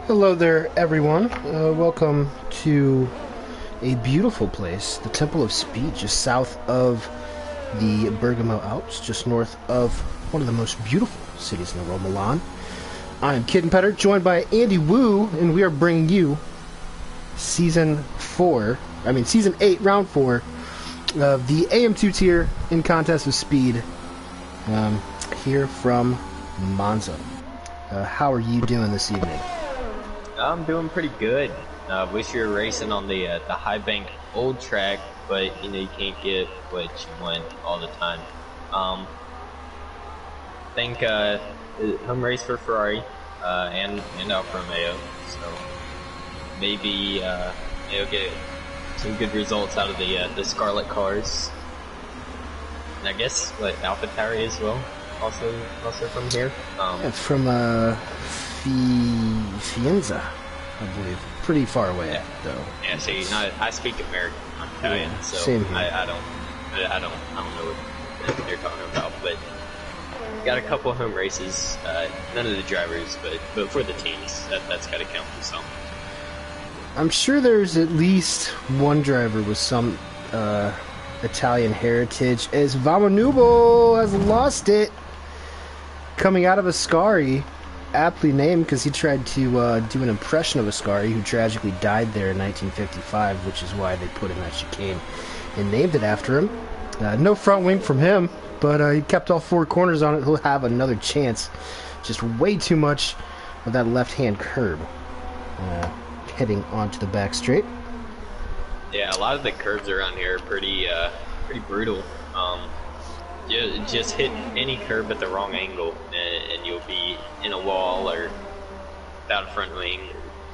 Hello there, everyone. Welcome to a beautiful place, the Temple of Speed, just south of the Bergamo Alps, just north of one of the most beautiful cities in the world, Milan. I am Kid and Petter, joined by Andy Wu, and we are bringing you Season 8, Round 4 of the AM2 tier in Contest of Speed here from Monza. How are you doing this evening? I'm doing pretty good. Wish you were racing on the high bank old track, but you can't get what you want all the time. Think home race for Ferrari and Alfa Romeo, so maybe you'll get some good results out of the Scarlet cars. And I guess AlphaTauri as well, also from here. From Fienza, I believe. Pretty far away, though. Yeah, see, I speak American, I'm Italian, so same here. I don't know what they're talking about, but got a couple home races. None of the drivers, but for the teams, that's got to count for some. I'm sure there's at least one driver with some Italian heritage, as Vamanubo has lost it, coming out of Ascari. Aptly named because he tried to do an impression of Ascari, who tragically died there in 1955, which is why they put in that chicane and named it after him. No front wing from him, but he kept all four corners on it. He'll have another chance. Just way too much of that left-hand curb heading onto the back straight. Yeah, a lot of the curves around here are pretty brutal. Just hit any curb at the wrong angle and you'll be in a wall or without a front wing.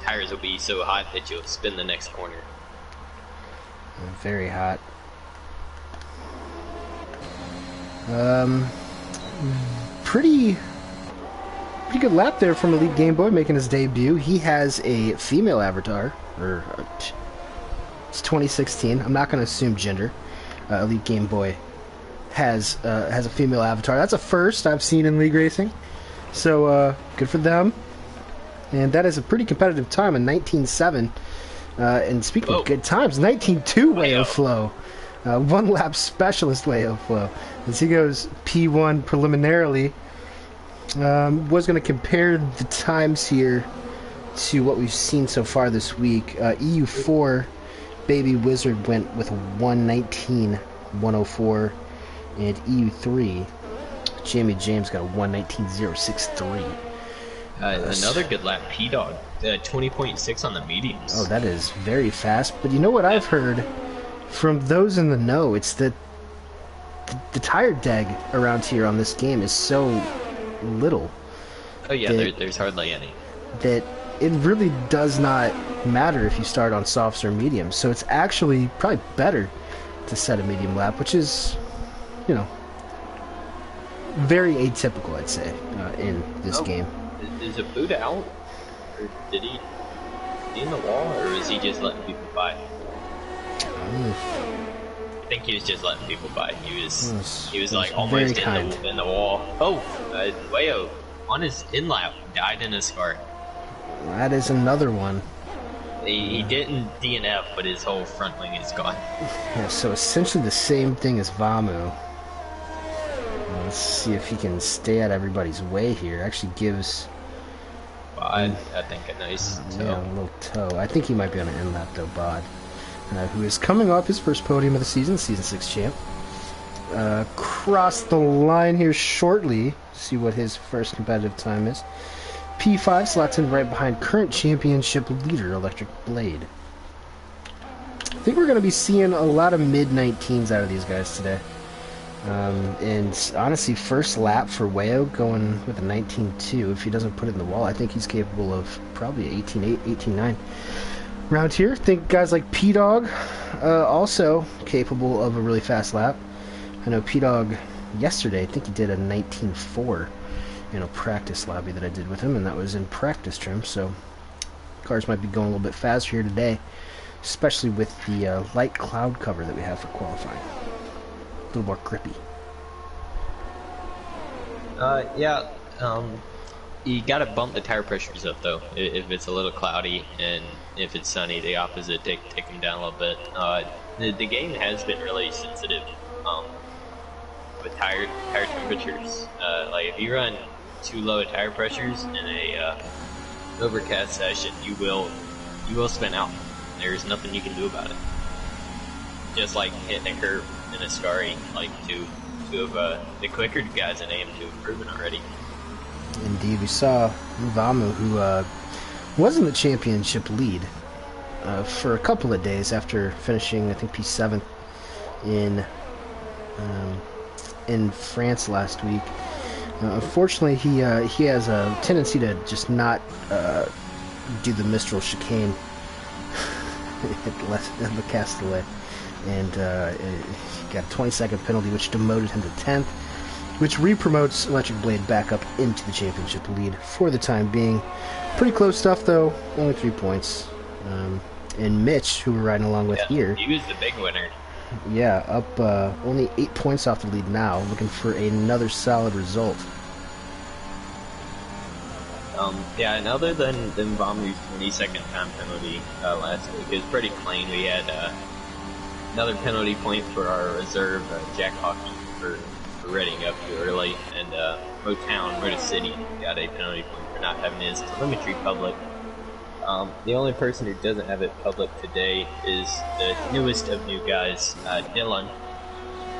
Tires will be so hot that you'll spin the next corner. Very hot. Pretty good lap there from Elite Game Boy making his debut. He has a female avatar, or it's 2016. I'm not going to assume gender. Elite Game Boy has a female avatar. That's a first I've seen in league racing, so good for them. And that is a pretty competitive time in 19.7. And speaking of good times, 19.2 Wayo Flow, one lap specialist Wayo Flow, as he goes P1 preliminarily. Was going to compare the times here to what we've seen so far this week. EU4 Baby Wizard went with 1:19.104. And EU3, Jamie James got a 1:19.063. Another good lap, P-Dog, 20.6 on the mediums. Oh, that is very fast. But you know what I've heard from those in the know? It's that the tire deg around here on this game is so little. Oh yeah, there's hardly any. That it really does not matter if you start on softs or mediums. So it's actually probably better to set a medium lap, which is, very atypical, I'd say, in this game. Is a boot out? Or did he in the wall, or is he just letting people by? I think he was just letting people by. He was like almost in the wall. Oh, Wayo on his in lap died in a scar. That is another one. He didn't DNF, but his whole front wing is gone. Yeah, so essentially the same thing as Vamu. Let's see if he can stay out of everybody's way here. Actually gives Bod, I think, a nice toe. Yeah, a little toe. I think he might be on an end lap though, Bod. Who is coming off his first podium of the season, Season 6 champ. Cross the line here shortly. See what his first competitive time is. P5 slots in right behind current championship leader, Electric Blade. I think we're going to be seeing a lot of mid-19s out of these guys today. And honestly, first lap for Wayo going with a 19.2. If he doesn't put it in the wall, I think he's capable of probably 18.8, 18.9. Around here, think guys like P-Dog also capable of a really fast lap. I know P-Dog yesterday, I think he did a 19.4 in a practice lobby that I did with him, and that was in practice trim, so cars might be going a little bit faster here today, especially with the light cloud cover that we have for qualifying. A little more grippy. Yeah, You gotta bump the tire pressures up though. If it's a little cloudy and if it's sunny, the opposite, take them down a little bit. The game has been really sensitive with tire temperatures. Like if you run too low tire pressures in a overcast session, you will spin out. There's nothing you can do about it. Just like hitting a curve in a Scary, like two of the quicker guys in AM2 have proven already. Indeed, we saw Vamu, who was in the championship lead for a couple of days after finishing, I think, P7 in France last week. Unfortunately, he has a tendency to just not do the Mistral chicane at the Castellet, and he got a 20-second penalty, which demoted him to 10th. Which re-promotes Electric Blade back up into the championship lead for the time being. Pretty close stuff, though. Only 3 points. And Mitch, who we're riding along with here... He was the big winner. Yeah, up only 8 points off the lead now, looking for another solid result. Yeah, and other than Vamu's 20-second time penalty last week, it was pretty clean. We had another penalty point for our reserve, Jack Hockey, for reading up too early, and Motor City got a penalty point for not having his telemetry public. The only person who doesn't have it public today is the newest of new guys, Dylan.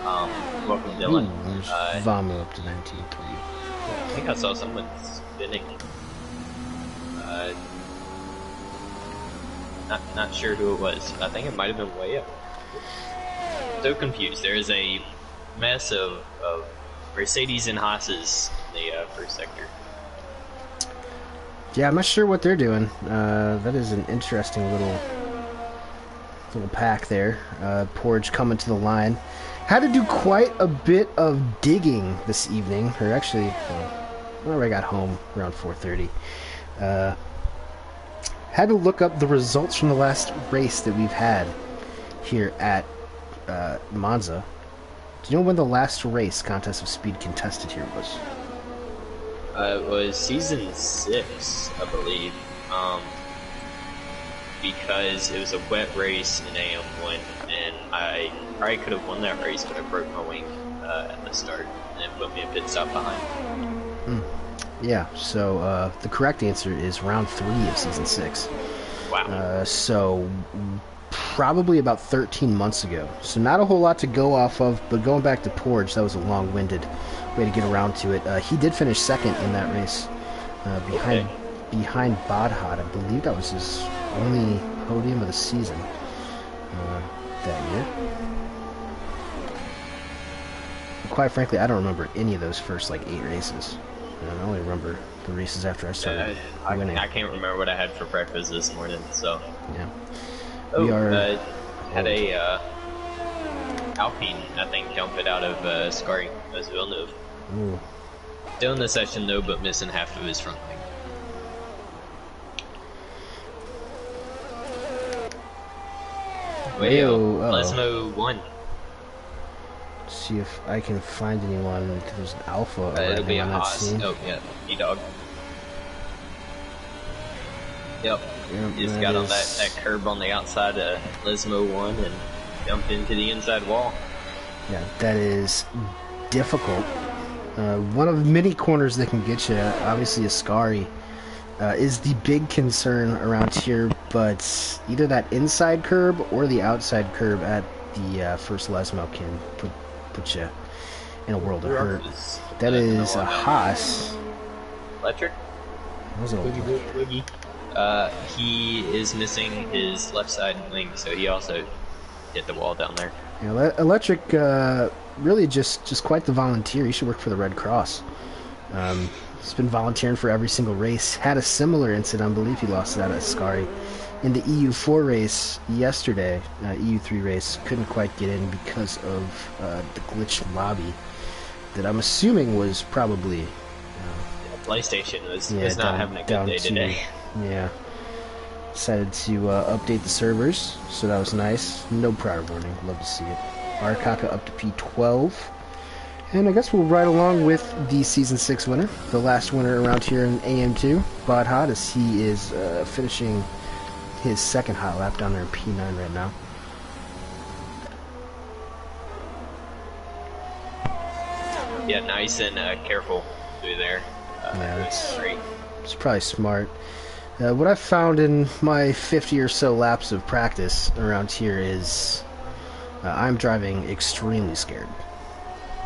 Welcome, Dylan. There's Vamu up to 19.3. I think I saw someone spinning. Not sure who it was. I think it might have been way up. So confused. There is a mess of Mercedes and Haas's in the first sector. Yeah, I'm not sure what they're doing. That is an interesting little pack there. Porge coming to the line. Had to do quite a bit of digging this evening, or actually, whenever I got home around 4:30. Had to look up the results from the last race that we've had here at Monza. Do you know when the last race Contest of Speed contested here was? It was season 6, I believe. Because it was a wet race in AM1, and I probably could have won that race, but I broke my wing at the start, and it put me a pit stop behind. Yeah, so the correct answer is round 3 of season 6. Wow. So probably about 13 months ago. So not a whole lot to go off of, but going back to Porge, that was a long-winded way to get around to it. He did finish second in that race, behind Badhad. I believe that was his only podium of the season that year. Quite frankly, I don't remember any of those first 8 races. I only remember the races after I started winning. I can't remember what I had for breakfast this morning, so... Yeah. We had a Alpine, I think, jump it out of Scary as Villeneuve. Ooh. Still in the session though, but missing half of his front wing. Lesmo won. See if I can find anyone. There's an Alpha. It'll be a Haas. Oh yeah, E-Dog. Yep. Just got on that curb on the outside of Lesmo 1 and jumped into the inside wall. Yeah, that is difficult. One of many corners that can get you. Obviously, Ascari is the big concern around here, but either that inside curb or the outside curb at the first Lesmo can put you in a world of hurt. That is a Haas. Electric? Was it Electric? He is missing his left side wing, so he also hit the wall down there. Yeah, Electric, really just quite the volunteer. He should work for the Red Cross. He's been volunteering for every single race. Had a similar incident. I believe he lost it out at Ascari in the EU4 race yesterday. EU3 race, couldn't quite get in because of the glitch lobby that I'm assuming was probably... PlayStation was not having a good day today. Yeah. Decided to update the servers, so that was nice. No prior warning. Love to see it. Arakaka up to P12. And I guess we'll ride along with the Season 6 winner, the last winner around here in AM2, Bod Hot, as he is finishing his second hot lap down there in P9 right now. Yeah, nice and careful through there. Yeah, that's great. It's probably smart. What I've found in my 50 or so laps of practice around here is I'm driving extremely scared.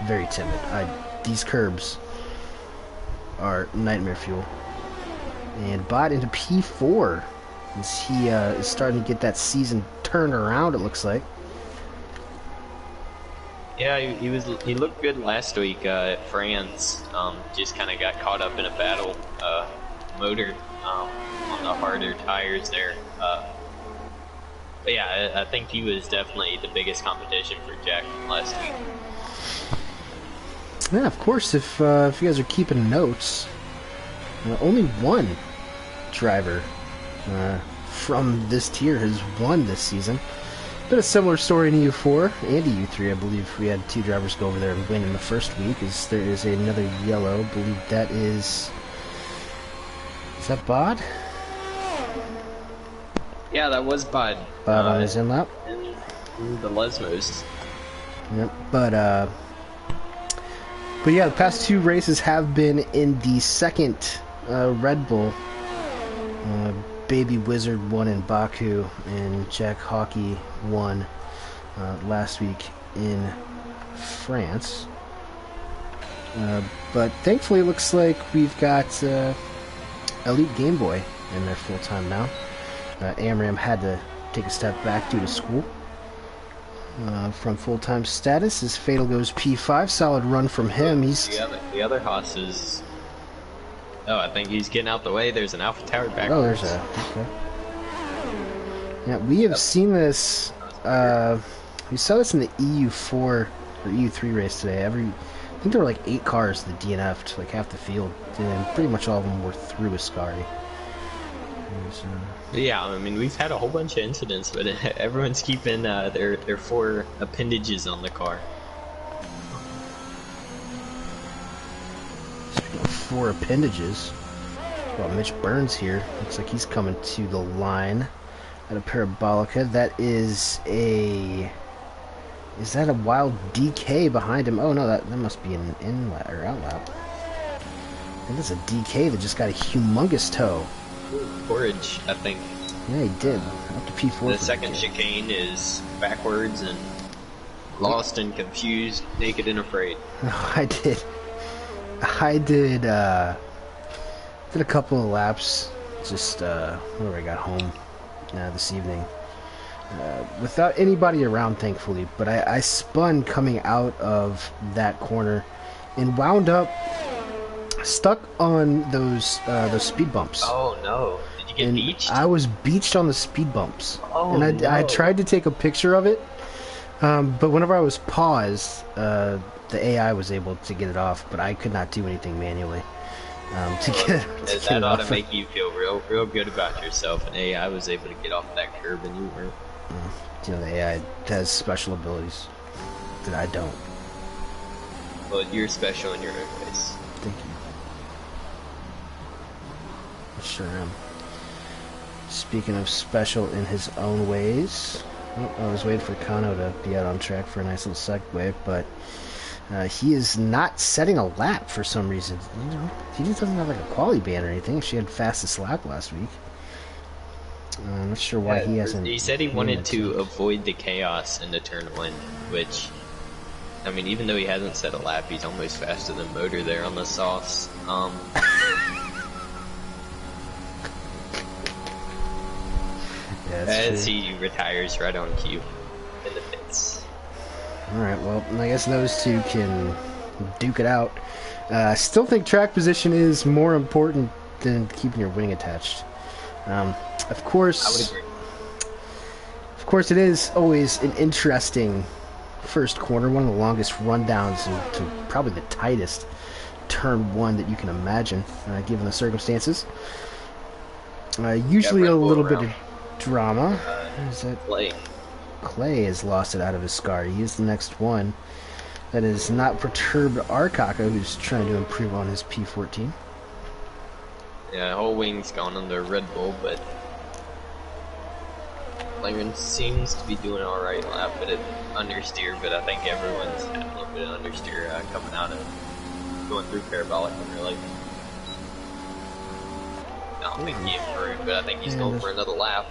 Very timid. These curbs are nightmare fuel. And Bot into P4 as he is starting to get that season turned around, it looks like. Yeah, he looked good last week at France. Just kind of got caught up in a battle motor on the harder tires there. But yeah, I think he was definitely the biggest competition for Jack last week. Yeah, of course, if you guys are keeping notes, only one driver from this tier has won this season. Been a similar story in EU4 and EU3. I believe we had two drivers go over there and win in the first week. There is another yellow. I believe that is that Bod? Yeah, that was Bod. Bod on his in-lap. In the Lesmos. Yep, but yeah, the past two races have been in the second Red Bull. Baby Wizard won in Baku, and Jack Hockey won last week in France. But thankfully, it looks like we've got Elite Game Boy in there full time now. Amram had to take a step back due to school. From full-time status, his Fatal goes P5. Solid run from him. He's the other Haas is. Oh, I think he's getting out the way. There's an Alpha Tower back. Oh, there's a. Okay. Yeah, we have seen this. We saw this in the EU4 or EU3 race today. I think there were like 8 cars that DNF'd, like half the field, and pretty much all of them were through Ascari. Yeah, I mean, we've had a whole bunch of incidents, but everyone's keeping their 4 appendages on the car. 4 appendages. Well, Mitch Burns here. Looks like he's coming to the line at a Parabolica. That is a... Is that a wild DK behind him? Oh no, that must be an in-lap or out-lap. I think that's a DK that just got a humongous toe. Porridge, I think. Yeah, he did. Up to P4. The second chicane is backwards and lost and confused, naked and afraid. Oh, I did a couple of laps just whenever I got home this evening without anybody around, thankfully, but I spun coming out of that corner and wound up stuck on those speed bumps. Oh no, did you get beached? I was beached on the speed bumps. Oh, and I tried to take a picture of it, but whenever I was paused, the AI was able to get it off, but I could not do anything manually to get it off. That ought to make you feel real good about yourself, and AI was able to get off that curb and you weren't. You know, the AI has special abilities that I don't. Well, you're special in your own ways. Thank you. I sure am. Speaking of special in his own ways, I was waiting for Kano to be out on track for a nice little segue, but he is not setting a lap for some reason. You know, he doesn't have like a quality ban or anything. She had fastest lap last week. I'm not sure why he hasn't. He said he wanted to avoid the chaos in the turn one, which, I mean, even though he hasn't set a lap, he's almost faster than Motor there on the sauce. As he retires right on cue in the pits. Alright, well, I guess those two can duke it out. I still think track position is more important than keeping your wing attached. Of course, I would agree. Of course, it is always an interesting first corner, one of the longest rundowns to probably the tightest turn one that you can imagine, given the circumstances. Usually a little bit of drama. Clay. Clay has lost it out of his scar. He is the next one. That is not perturbed Arkaka, who's trying to improve on his P14. Yeah, whole wing's gone under Red Bull, but Laren seems to be doing alright. A bit of understeer, but I think everyone's had a little bit of understeer coming out of going through parabolic really. I don't think he improved, but I think he's going for another lap.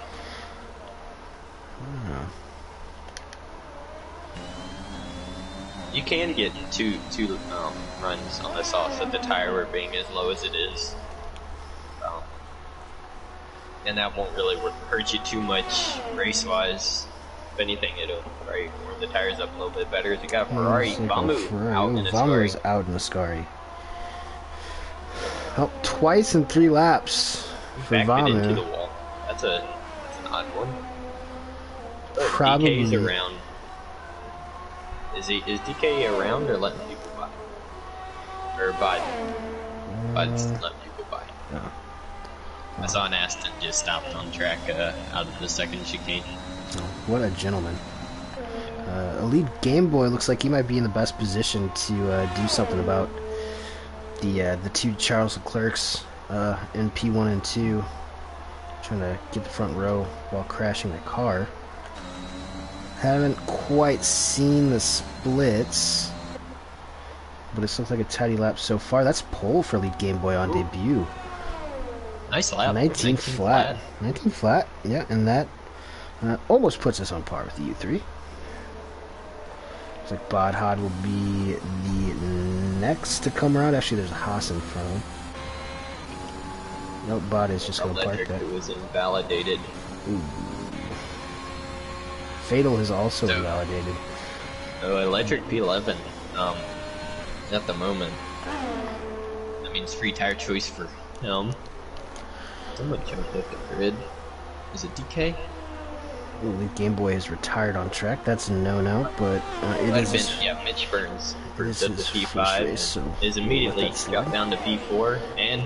You can get two runs on this off of the tire wear being as low as it is. And that won't really hurt you too much race-wise. If anything, it'll probably warm the tires up a little bit better. As you got Ferrari, Vamu out in a Ferrari. Vamu's out in a Scari. Oh, twice in 3 laps for Vamu. Into the wall. That's an odd one. Probably. DK's around. Is DK around or letting people by? Or by? Letting people by. Yeah. I saw an Aston just stopped on track out of the second chicane. Oh, what a gentleman. Elite Game Boy looks like he might be in the best position to do something about the 2 Charles Leclercs in P1 and 2, trying to get the front row while crashing the car. Haven't quite seen the splits, but it looks like a tidy lap so far. That's pole for Elite Game Boy on debut. Nice lap. 19 flat. 19 flat, yeah, and that almost puts us on par with the U3. Looks like Bodhod will be the next to come around. Actually, there's a Haas in front of him. Nope, Bod is just going to park that. It was invalidated. Ooh. Fatal is also invalidated. Oh, electric P11. At the moment, that means free tire choice for him. Someone jumped off the grid. Is it DK? The Game Boy is retired on track. That's a no-no, but it is. Been, Mitch Burns for the P5 race, so is immediately got down to P4 and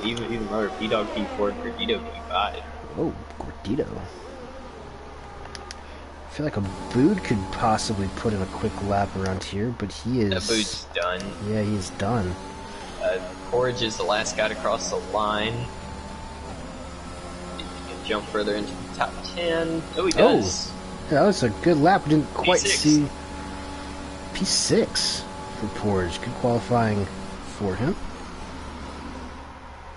even lower P-Dog P4 and Gordito P5. Oh, Gordito. I feel like a Bood could possibly put in a quick lap around here, but he is. That Bood's done. Yeah, he's done. Porridge is the last guy to cross the line. Jump further into the top 10. Oh, he does. Oh, yeah, that was a good lap. We didn't quite P6. see P6 for Porridge. Good qualifying for him.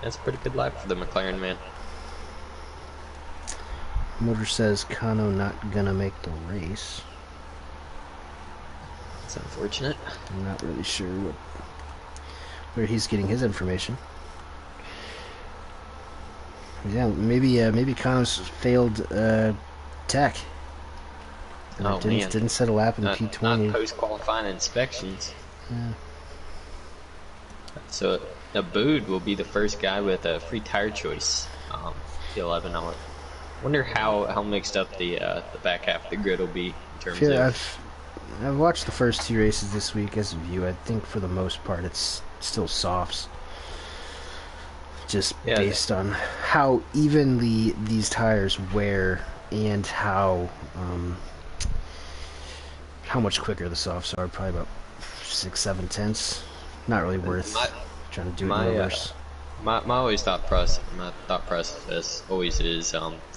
That's a pretty good lap for the McLaren man. Motor says Kano not gonna make the race. It's unfortunate. I'm not really sure where he's getting his information. Yeah, maybe Kano's failed tech. And didn't set a lap in the P20. Not post-qualifying inspections. Yeah. So Abood will be the first guy with a free tire choice. P11. I wonder how mixed up the back half of the grid will be in terms of. I've watched the first 2 races this week as of you. I think for the most part it's still softs. Just based on how evenly these tires wear and how much quicker the softs are. Probably about 6-7 tenths. Not really worth trying to do it in reverse. My thought process always is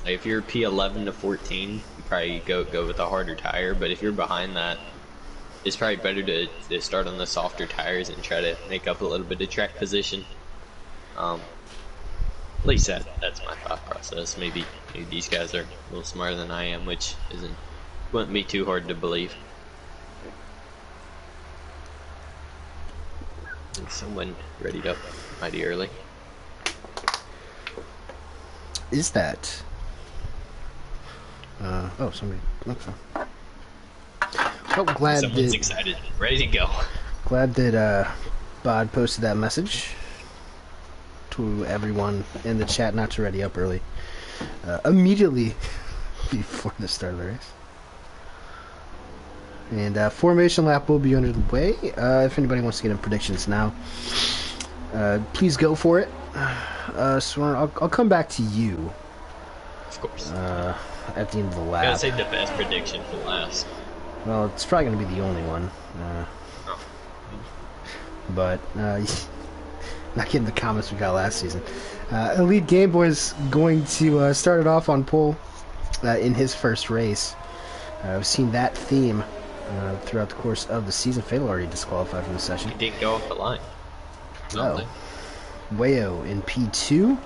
if you're P11 to 14, you probably go with a harder tire. But if you're behind that, it's probably better to start on the softer tires and try to make up a little bit of track position. At least that's my thought process. Maybe these guys are a little smarter than I am, which wouldn't be too hard to believe. And someone readied up mighty early. Is that? Oh, somebody. Okay. Oh, glad Someone's excited, ready to go. Glad that Bod posted that message to everyone in the chat not to ready up early, immediately before the start of the race. And formation lap will be under the way. If anybody wants to get in predictions now, please go for it. So I'll come back to you. Of course. At the end of the lap. I gotta save the best prediction for last. Well, it's probably going to be the only one. Oh. But, not getting the comments we got last season. Elite Game Boy is going to start it off on pole in his first race. We've seen that theme throughout the course of the season. Fatal already disqualified from the session. He didn't go off the line. Oh. Wayo in P2.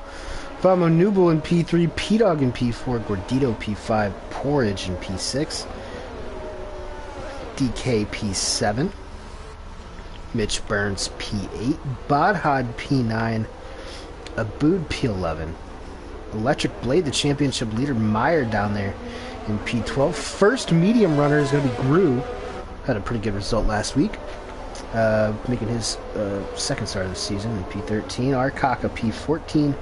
Vamo Nubel in P3. P-Dog in P4. Gordito P5. Porridge in P6. DK P7. Mitch Burns P8. Bodhod P9. Abood P11. Electric Blade, the championship leader, Meyer down there in P12. First medium runner is going to be Gru. Had a pretty good result last week, making his second start of the season in P13. Arkaka P14.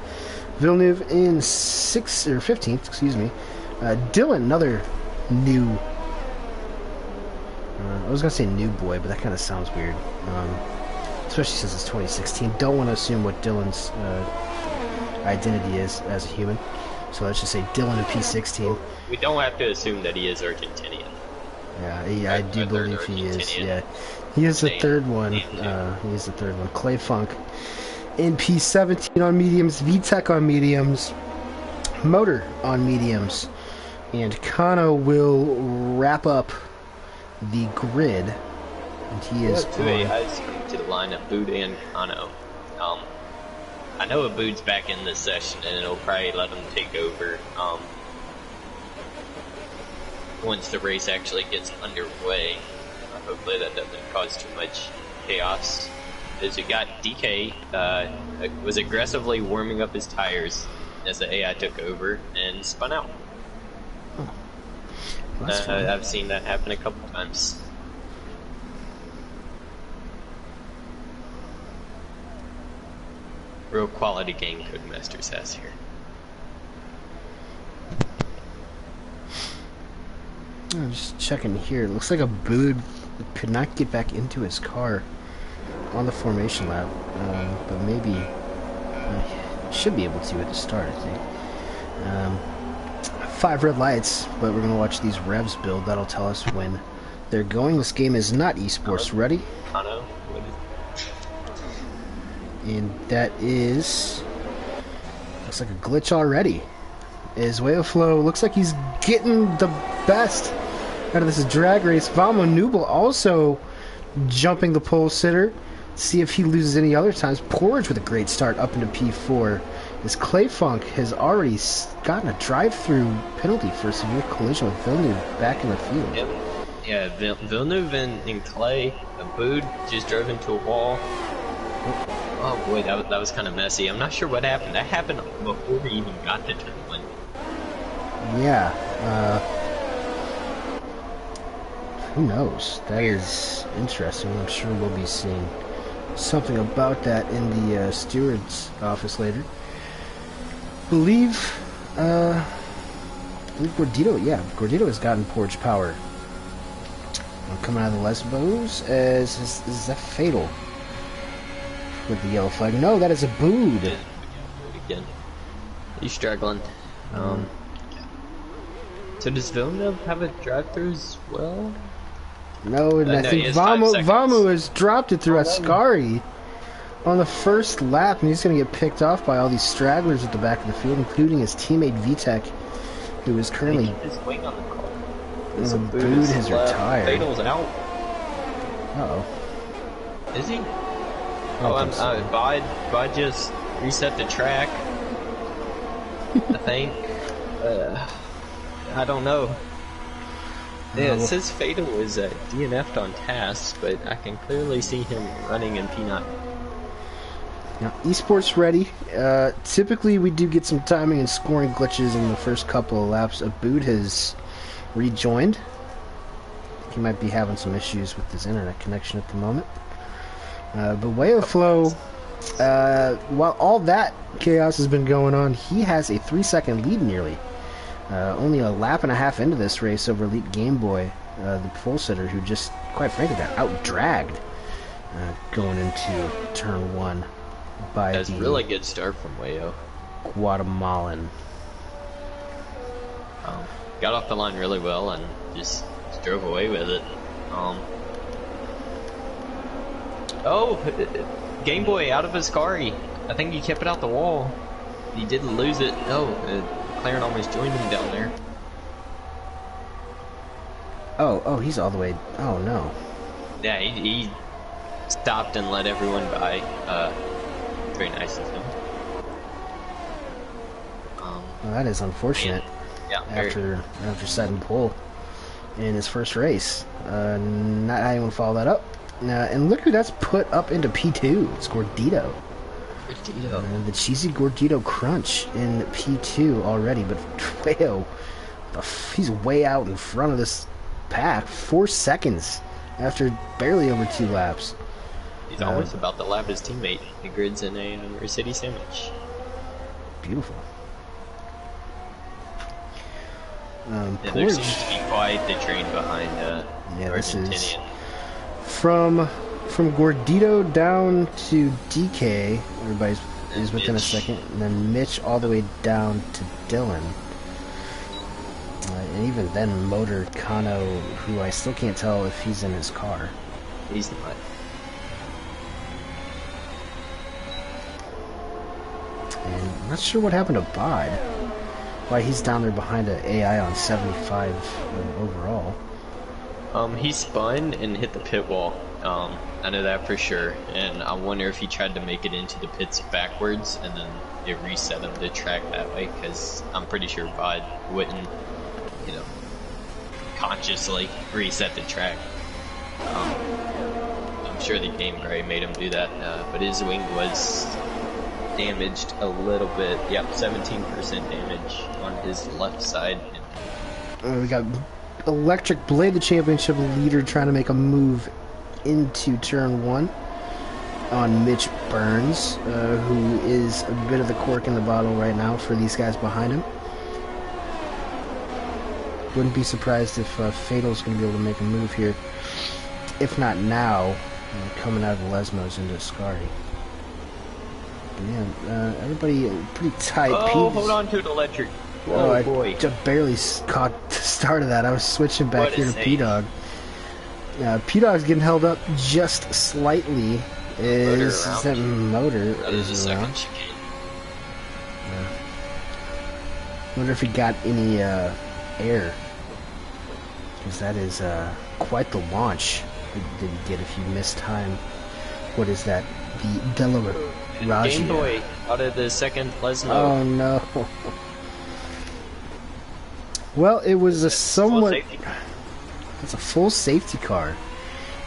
Villeneuve in 15th, excuse me. Dylan, another new. I was going to say new boy, but that kind of sounds weird. Especially since it's 2016. Don't want to assume what Dylan's identity is as a human. So let's just say Dylan in P16. We don't have to assume that he is Argentinian. Yeah, I do believe he is. Yeah, he is the third one. He is the third one. Clay Funk in P17 on mediums. VTech on mediums. Motor on mediums. And Kano will wrap up the grid. And he is two AIs coming to the line, Abood and Kano. I know Abood's back in this session, and it'll probably let him take over once the race actually gets underway. Hopefully that doesn't cause too much chaos. As you got DK was aggressively warming up his tires as the AI took over and spun out. Well, I've seen that happen a couple times. Real quality game Codemasters has here. I'm just checking here. It looks like Abood could not get back into his car on the formation lap, but maybe should be able to at the start, I think. 5 red lights, but we're going to watch these revs build. That'll tell us when they're going. This game is not esports ready. Kano, and that is... looks like a glitch already. Is Wayoflow looks like he's getting the best out of this drag race. Vamo Nubel also jumping the pole sitter. See if he loses any other times. Porridge with a great start up into P4. As Clay Funk has already gotten a drive-through penalty for a severe collision with Villeneuve back in the field. Yeah, Villeneuve and Clay, Abood just drove into a wall. Oh boy, that was kind of messy. I'm not sure what happened. That happened before we even got to turn 1. Yeah. Who knows? That is interesting. I'm sure we'll be seeing something about that in the steward's office later. Believe Gordito, yeah, Gordito has gotten Porridge power. Coming out of the Lesbos, is that Fatal with the yellow flag? No, that is Abood. Yeah, again. He's struggling. So does Villeneuve have a drive-through as well? No, and I think Vamu has dropped it through Ascari on the first lap, and he's going to get picked off by all these stragglers at the back of the field, including his teammate VTech, who is currently... His wing on the car. Abood has retired. Fatal's out. Uh-oh. Is he? Bod just reset the track. I think. I don't know. Yeah, it says Fatal is DNF'd on tasks, but I can clearly see him running in P9. Now, esports ready. Typically, we do get some timing and scoring glitches in the first couple of laps. Abood has rejoined. He might be having some issues with his internet connection at the moment. But Wayoflow, while all that chaos has been going on, he has a 3-second lead nearly. Only a lap and a half into this race over Elite Game Boy, the pole sitter, who just, quite frankly, got out-dragged going into turn 1 by That's a really good start from Wayo. Guatemalan. Got off the line really well and just Just drove away with it. Oh, Game Boy out of his car. I think he kept it out the wall. He didn't lose it. Oh, McLaren almost joined him down there. Oh, he's all the way. Oh no. Yeah, he stopped and let everyone by. Very nice of him. Well, that is unfortunate. Yeah. After setting pole in his first race, not how you want to follow that up. And look who that's put up into P2. It's Gordito. The cheesy Gordito crunch in P2 already, but Wayo, he's way out in front of this pack. 4 seconds after barely over 2 laps. He's almost about to lap his teammate. He grids in a Mercedes sandwich. Beautiful. There seems to be quite the train behind this is Argentinian. from Gordito down to DK. Everybody's is within a second, and then Mitch all the way down to Dylan. And even then, Motor Kano, who I still can't tell if he's in his car. He's not. And I'm not sure what happened to Bod. Why he's down there behind an AI on 75 overall. He spun and hit the pit wall. I know that for sure, and I wonder if he tried to make it into the pits backwards, and then it reset him to track that way. Because I'm pretty sure Bod wouldn't, consciously reset the track. I'm sure the game probably made him do that, but his wing was damaged a little bit. Yep, 17% damage on his left side. We got Electric Blade, the championship leader, trying to make a move into turn 1 on Mitch Burns, who is a bit of the cork in the bottle right now for these guys behind him. Wouldn't be surprised if Fatal's going to be able to make a move here, if not now, coming out of the Lesmos into Ascari. Yeah, everybody pretty tight. Oh, hold on to it, Electric. Oh, boy. I just barely caught the start of that. I was switching back here to P-Dog. P-Dog's getting held up just slightly. Motor is around. Wonder if he got any air. Because that is quite the launch that you get if you miss time. What is that? The Delaware Game Boy out of the second Lesmo. Oh no. Well, it was a somewhat... It's a full safety car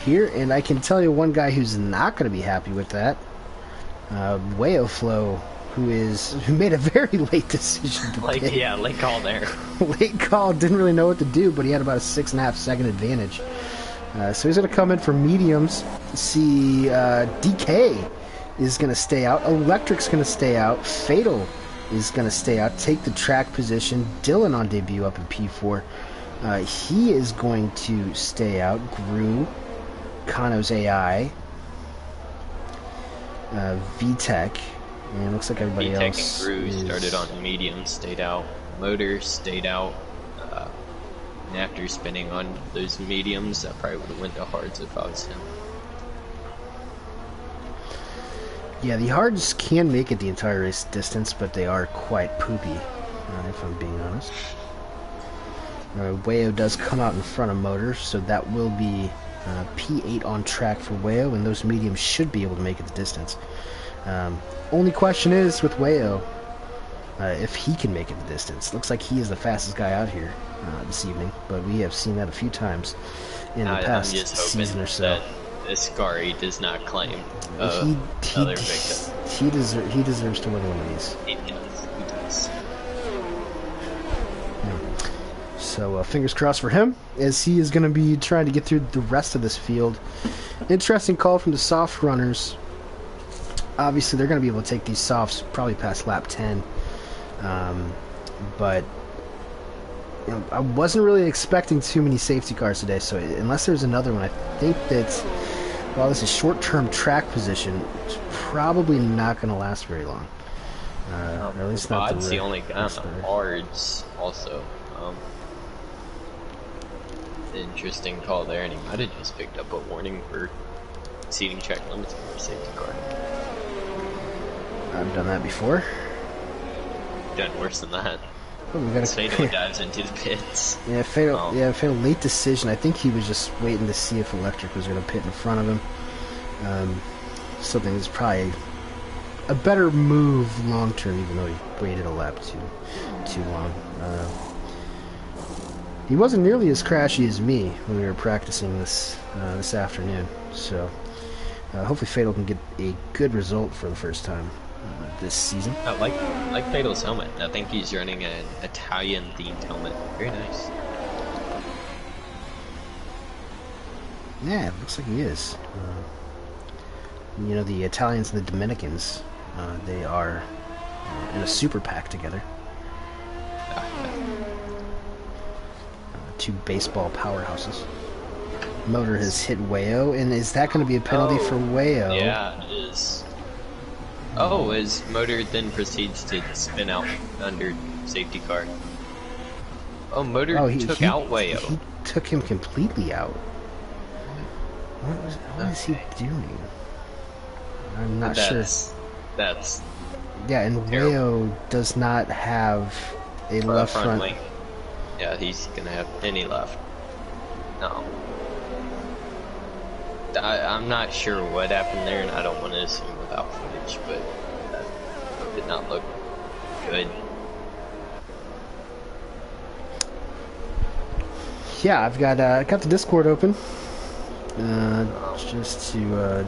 here, and I can tell you one guy who's not going to be happy with that. Wayoflow, who made a very late decision to pit. Yeah, late call there. Late call, didn't really know what to do, but he had about a 6.5 second advantage. So he's going to come in for mediums. See, DK is going to stay out. Electric's going to stay out. Fatal is going to stay out. Take the track position. Dylan on debut up in P4. He is going to stay out. Gru, Kano's AI, VTech, and it looks like everybody VTech else. And Gru started on medium, stayed out. Motor stayed out. And after spinning on those mediums, I probably would have went to hards if I was him. Yeah, the hards can make it the entire race distance, but they are quite poopy, if I'm being honest. Wayo does come out in front of Motor, so that will be P8 on track for Wayo, and those mediums should be able to make it the distance. Only question is with Wayo, if he can make it the distance. Looks like he is the fastest guy out here this evening, but we have seen that a few times in the past season or so. That Ascari does not claim another victim. He deserves to win one of these. He does. So fingers crossed for him, as he is going to be trying to get through the rest of this field. Interesting call from the soft runners. Obviously, they're going to be able to take these softs probably past lap 10. But I wasn't really expecting too many safety cars today, so unless there's another one, I think that while this is short-term track position, it's probably not going to last very long. Or at least not the only guy on the hards also. Interesting call there, and he might have just picked up a warning for exceeding check limits for a safety car. I've done that before. Done worse than that. Oh, we got Fatal dives into the pits. Yeah, fatal. Oh. Yeah, fatal late decision. I think he was just waiting to see if Electric was going to pit in front of him. Something that's probably a better move long term, even though he waited a lap too long. He wasn't nearly as crashy as me when we were practicing this afternoon. So hopefully Fatal can get a good result for the first time this season. I like Fatal's helmet. I think he's running an Italian-themed helmet. Very nice. Yeah, it looks like he is. You know, the Italians and the Dominicans, they are in a super pack together. Two baseball powerhouses. Motor has hit Wayo, and is that going to be a penalty for Wayo? Yeah, it is. Oh, his motor then proceeds to spin out under safety car. Oh, motor took out Wayo. He took him completely out. What is he doing? I'm not sure. That's yeah, and terrible. Wayo does not have a left front wing. Yeah, he's gonna have any left. No. I'm not sure what happened there, and I don't want to assume without footage, but that did not look good. Yeah, I've got the Discord open, just to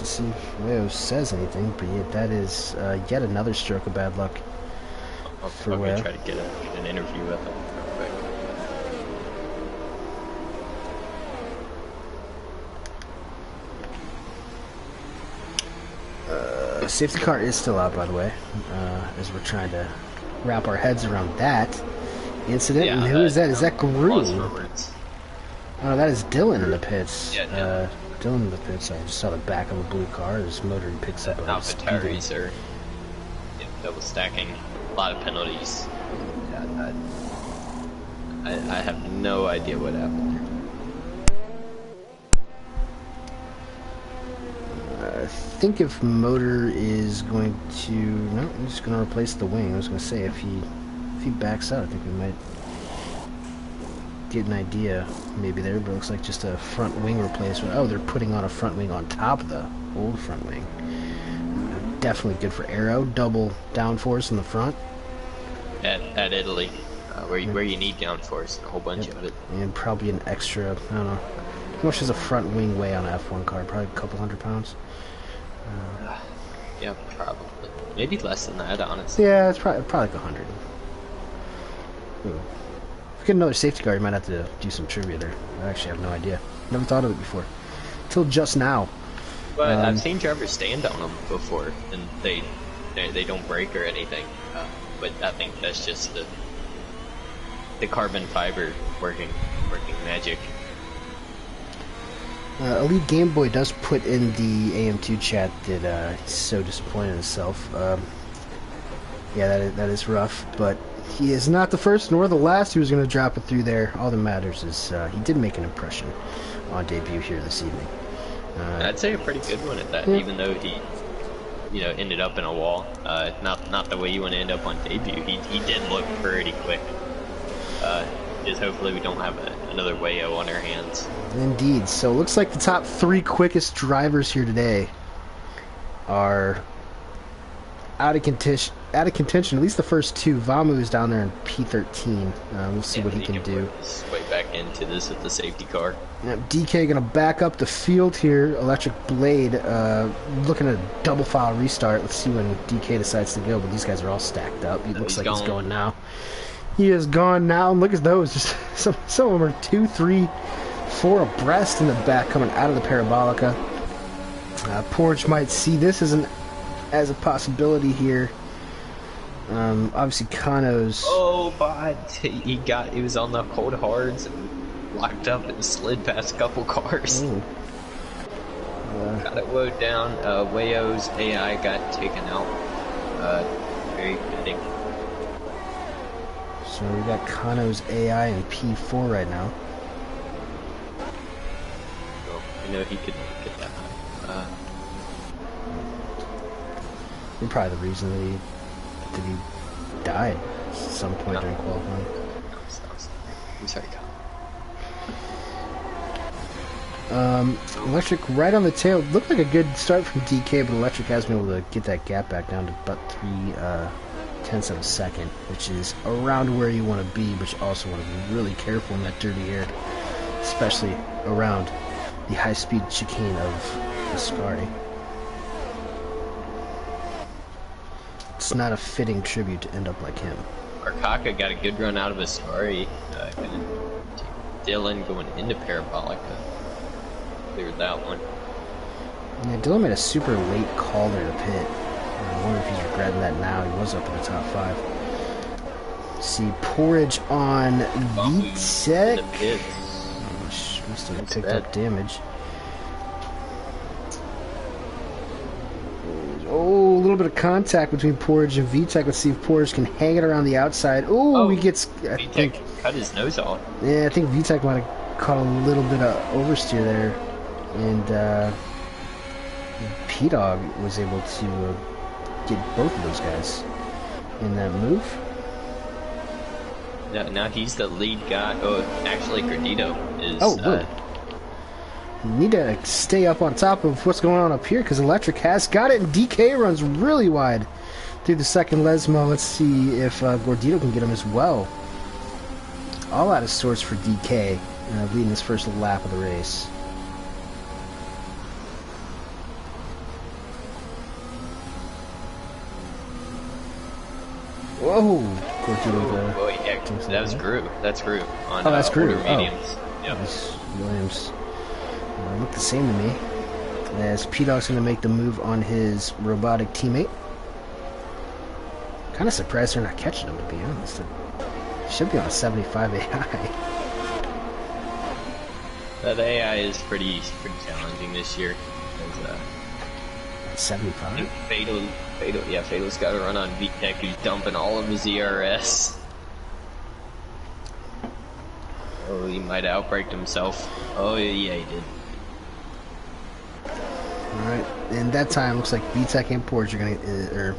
see if Wayo says anything. But yeah, that is yet another stroke of bad luck for Wayo. I'm gonna try to get an interview with him. Safety car is still out, by the way, as we're trying to wrap our heads around that incident. Yeah, and who is that? Is that Gru? Oh, that is Dylan in the pits. Yeah, Dylan. Dylan in the pits. I just saw the back of a blue car. His motor picks up a speeding. Are double stacking. A lot of penalties. Yeah, I have no idea what happened there. I think if motor is going to... No, I'm just going to replace the wing. I was going to say, if he backs out, I think we might get an idea maybe there, but it looks like just a front wing replacement. Oh, they're putting on a front wing on top of the old front wing. Definitely good for aero. Double downforce in the front. At Italy, where you need downforce, a whole bunch of it. And probably an extra, I don't know. How much does a front wing weigh on an F1 car? Probably a couple hundred pounds. Yeah, probably. Maybe less than that, honestly. Yeah, it's probably like 100. Ooh. If we get another safety car, you might have to do some trivia there. I actually have no idea. Never thought of it before. Till just now. But I've seen drivers stand on them before, and they don't break or anything. But I think that's just the carbon fiber working magic. Elite Game Boy does put in the AM2 chat that he's so disappointed in himself. Yeah, that is rough, but he is not the first nor the last who was going to drop it through there. All that matters is he did make an impression on debut here this evening. I'd say a pretty good one at that, even though he, ended up in a wall. Not the way you want to end up on debut. He did look pretty quick. Just hopefully we don't have another Wayo on our hands. Indeed. So it looks like the top 3 quickest drivers here today are out of contention. At least the first 2. Vamu is down there in P13. We'll see what he can do. Way back into this with the safety car. Now, DK going to back up the field here. Electric Blade looking at a double file restart. Let's see when DK decides to go. But these guys are all stacked up. It looks like he's going now. He is gone now, and look at those. Just some of them are 2, 3, 4 abreast in the back coming out of the Parabolica. Porch might see this as a possibility here. Obviously, Kano's. Oh, but he was on the cold hards and locked up and slid past a couple cars. Got it woed down. Wayo's AI got taken out. Very fitting. So we got Kano's AI in P4 right now. I know he could get that. And probably the reason that he died at some point during qualifying. I'm sorry, Electric right on the tail. Looked like a good start from DK, but Electric has been able to get that gap back down to about 3/10 of a second, which is around where you want to be, but you also want to be really careful in that dirty air, especially around the high-speed chicane of Ascari. It's not a fitting tribute to end up like him. Arkaka got a good run out of Ascari. Dylan going into Parabolica. Cleared that one. Yeah, Dylan made a super late call there to pit. I wonder if he's regretting that now. He was up in the top 5. See, Porridge on VTech. Oh, must have picked up damage. Oh, a little bit of contact between Porridge and VTech. Let's see if Porridge can hang it around the outside. Ooh, he gets. I think cut his nose off. Yeah, I think VTech might have caught a little bit of oversteer there, and P-Dog was able to get both of those guys in that move. Now he's the lead guy. Oh, actually, Gordito is. Oh, good. Need to stay up on top of what's going on up here because Electric has got it, and DK runs really wide through the second Lesmo. Let's see if Gordito can get him as well. All out of sorts for DK, leading his first lap of the race. Whoa! Gordito. Oh, yeah, that was Gru. That's Gru. On, that's Gru. Mediums. Yep. Williams. Look the same to me. As P-Dog's going to make the move on his robotic teammate. Kind of surprised they're not catching him, to be honest. It should be on a 75 AI. That AI is pretty challenging this year. 75? Fatal's got to run on VTech. He's dumping all of his ERS. Oh, he might have outbraked himself. Oh, yeah, he did. Alright, and that time looks like VTech and Porch are going to, or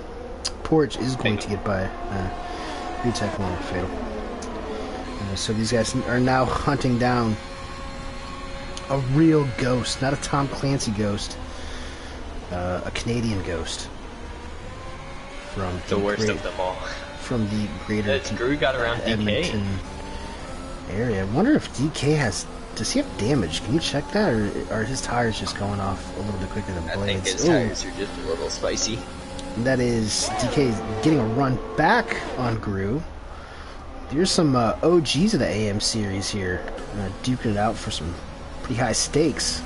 Porch is going to get by VTech along with Fatal. So these guys are now hunting down a real ghost, not a Tom Clancy ghost, a Canadian ghost. From the worst of them all. From the greater Drew got around Edmonton DK area. I wonder if DK has. Does he have damage? Can you check that, or are his tires just going off a little bit quicker than blades? I think his tires are just a little spicy. That is DK getting a run back on Gru. There's some OGs of the AM series here, duking it out for some pretty high stakes.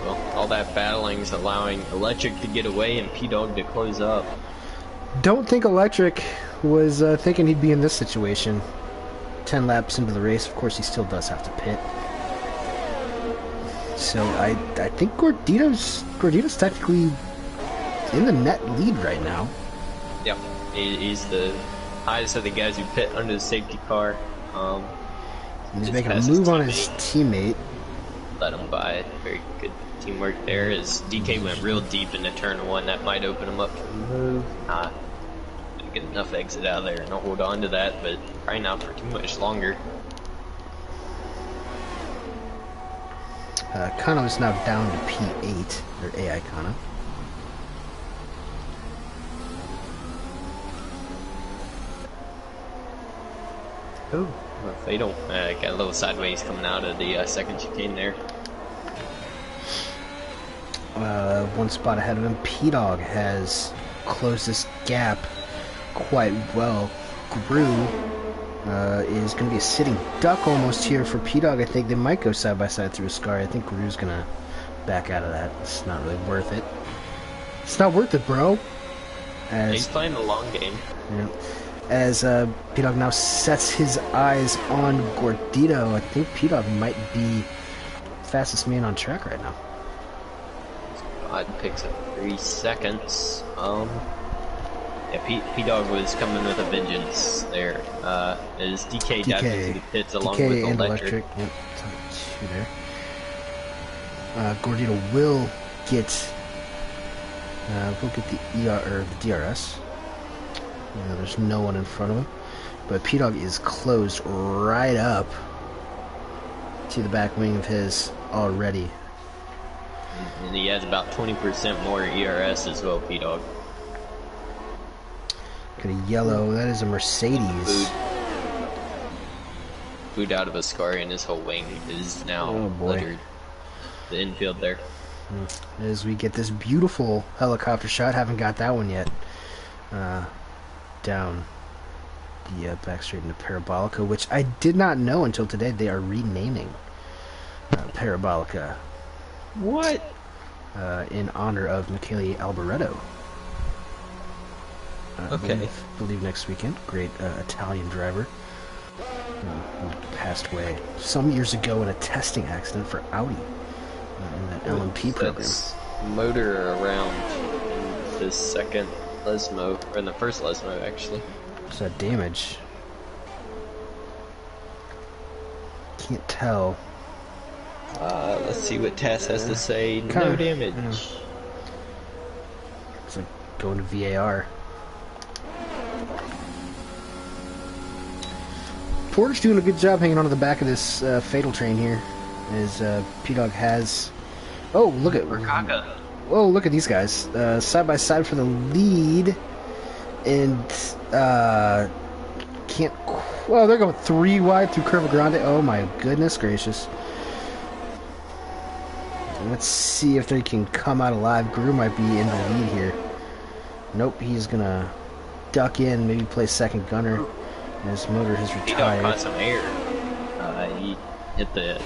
Well, all that battling's allowing Electric to get away and P-Dog to close up. Don't think Electric was thinking he'd be in this situation. 10 laps into the race, of course he still does have to pit. So I think Gordito's technically in the net lead right now. Yep, he's the highest of the guys who pit under the safety car. He's making a move on his teammate. Let him by. Very good teamwork there. As DK went real deep into turn 1, that might open him up for the move. Didn't get enough exit out of there and hold on to that, but probably not for too much longer. Kano is now down to P8, or AI Kano. Oh, well, Fatal got a little sideways coming out of the second chicane there. One spot ahead of him, P-Dog has closed this gap quite well. Gru is going to be a sitting duck almost here for P-Dog. I think they might go side by side through a scar. I think Gru's going to back out of that. It's not really worth it. It's not worth it, bro. He's playing the long game. Yeah. As P-Dog now sets his eyes on Gordito, I think P-Dog might be fastest man on track right now. God picks up 3 seconds. Yeah, P-Dog was coming with a vengeance there. As DK dived into the pits along DK with and Electric. Yep, two there. Gordito will get the ER or the DRS. There's no one in front of him, but P-Dog is closed right up to the back wing of his already. And he has about 20% more ERS as well, P-Dog. Got a yellow, that is a Mercedes. Food out of a scar, and his whole wing is now littered. The infield there. As we get this beautiful helicopter shot, haven't got that one yet. Down the back straight into Parabolica, which I did not know until today they are renaming Parabolica. What? In honor of Michele Alboreto. Okay. I believe next weekend. Great Italian driver. Passed away some years ago in a testing accident for Audi in that LMP program. Motor around the second Lesmo, or in the first Lesmo actually. What's that damage? Can't tell. Let's see what Tess has to say. No damage. It's like going to VAR. Porter's doing a good job hanging onto the back of this fatal train here. As P-Dog has... Oh, look at... Rakaka. Oh, look at these guys. Side by side for the lead. And... can't... Well, they're going 3 wide through Curva Grande. Oh my goodness gracious. Let's see if they can come out alive. Gru might be in the lead here. Nope, he's gonna duck in, maybe play second gunner. His motor has retired. He caught some air. He hit the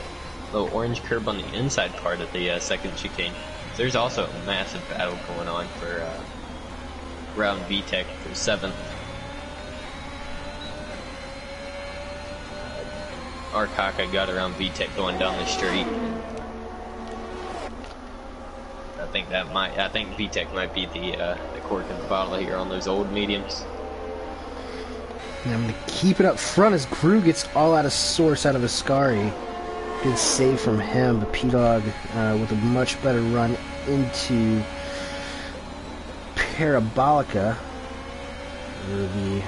little orange curb on the inside part of the second chicane. So there's also a massive battle going on for round VTEC for 7th. Arkaka got around VTEC going down the street. I think VTEC might be the cork in the bottle here on those old mediums. And I'm going to keep it up front as Gru gets all out of source out of Ascari. Good save from him, but P-Dog with a much better run into Parabolica, or the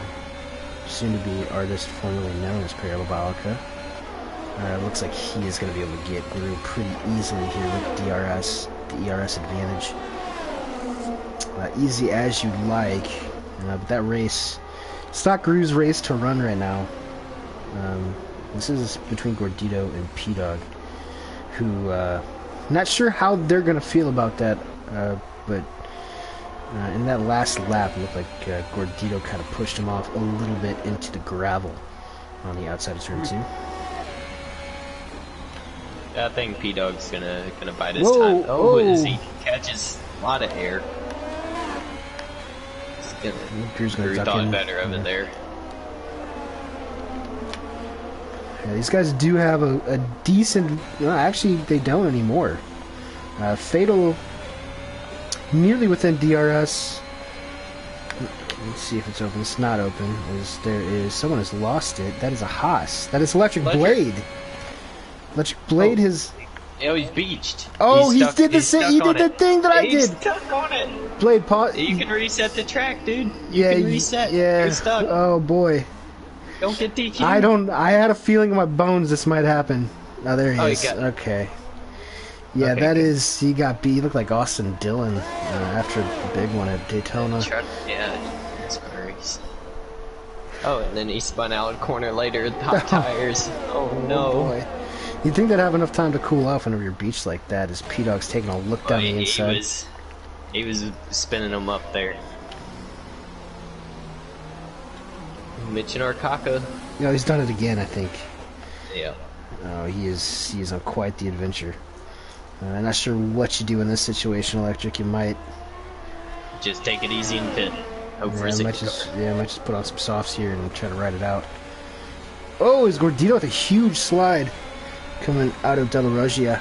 soon-to-be artist formerly known as Parabolica. Looks like he is going to be able to get Gru pretty easily here with DRS, the ERS advantage. Easy as you like, but that race... It's not Gru's race to run right now. This is between Gordito and P-Dog, who, not sure how they're going to feel about that, but in that last lap, it looked like Gordito kind of pushed him off a little bit into the gravel on the outside of turn 2. I think P-Dog's gonna bite his time. Oh, as he catches a lot of air. Gru thought better of it there. Yeah, these guys do have a decent... No, actually, they don't anymore. Fatal nearly within DRS. Let's see if it's open. It's not open. Someone has lost it. That is a Haas. That is Electric Blade. Electric Blade has... Oh, he's beached. Oh, he did the thing that I did. He's stuck on it. Blade pause. You can reset the track, dude. You can reset. Yeah. You're stuck. Oh boy. Don't get DQ. I had a feeling in my bones this might happen. Oh, there he is. Okay. Yeah, okay, that is. He got beat. He looked like Austin Dillon after the big one at Daytona. Yeah, that's crazy. Oh, and then he spun out corner later. Hot tires. Oh no. Boy. You'd think they'd have enough time to cool off whenever you're beached like that, as P-Dog's taking a look down the inside. He was spinning them up there. Mitch and Arkaka. Yeah, he's done it again, I think. Yeah. Oh, he is on quite the adventure. I'm not sure what you do in this situation, Electric. You might just take it easy and pit. Hope for a I might just put on some softs here and try to ride it out. Oh, is Gordito with a huge slide coming out of Della Roggia.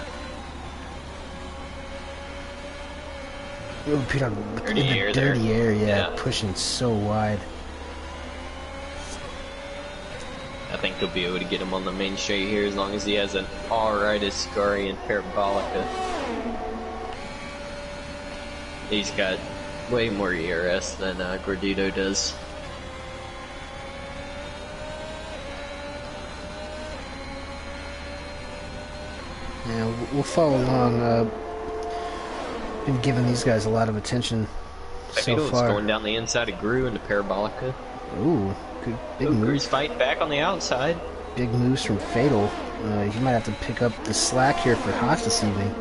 Oh, Pete in the dirty air, yeah, pushing so wide. I think he'll be able to get him on the main straight here as long as he has an alright Ascari and Parabolica. He's got way more ERS than Gordito does. Yeah, we'll follow along. Been giving these guys a lot of attention so far. Going down the inside of Gru into Parabolica. Ooh, good big move. Gru's fighting back on the outside. Big moves from Fatal. He might have to pick up the slack here for Haas this evening.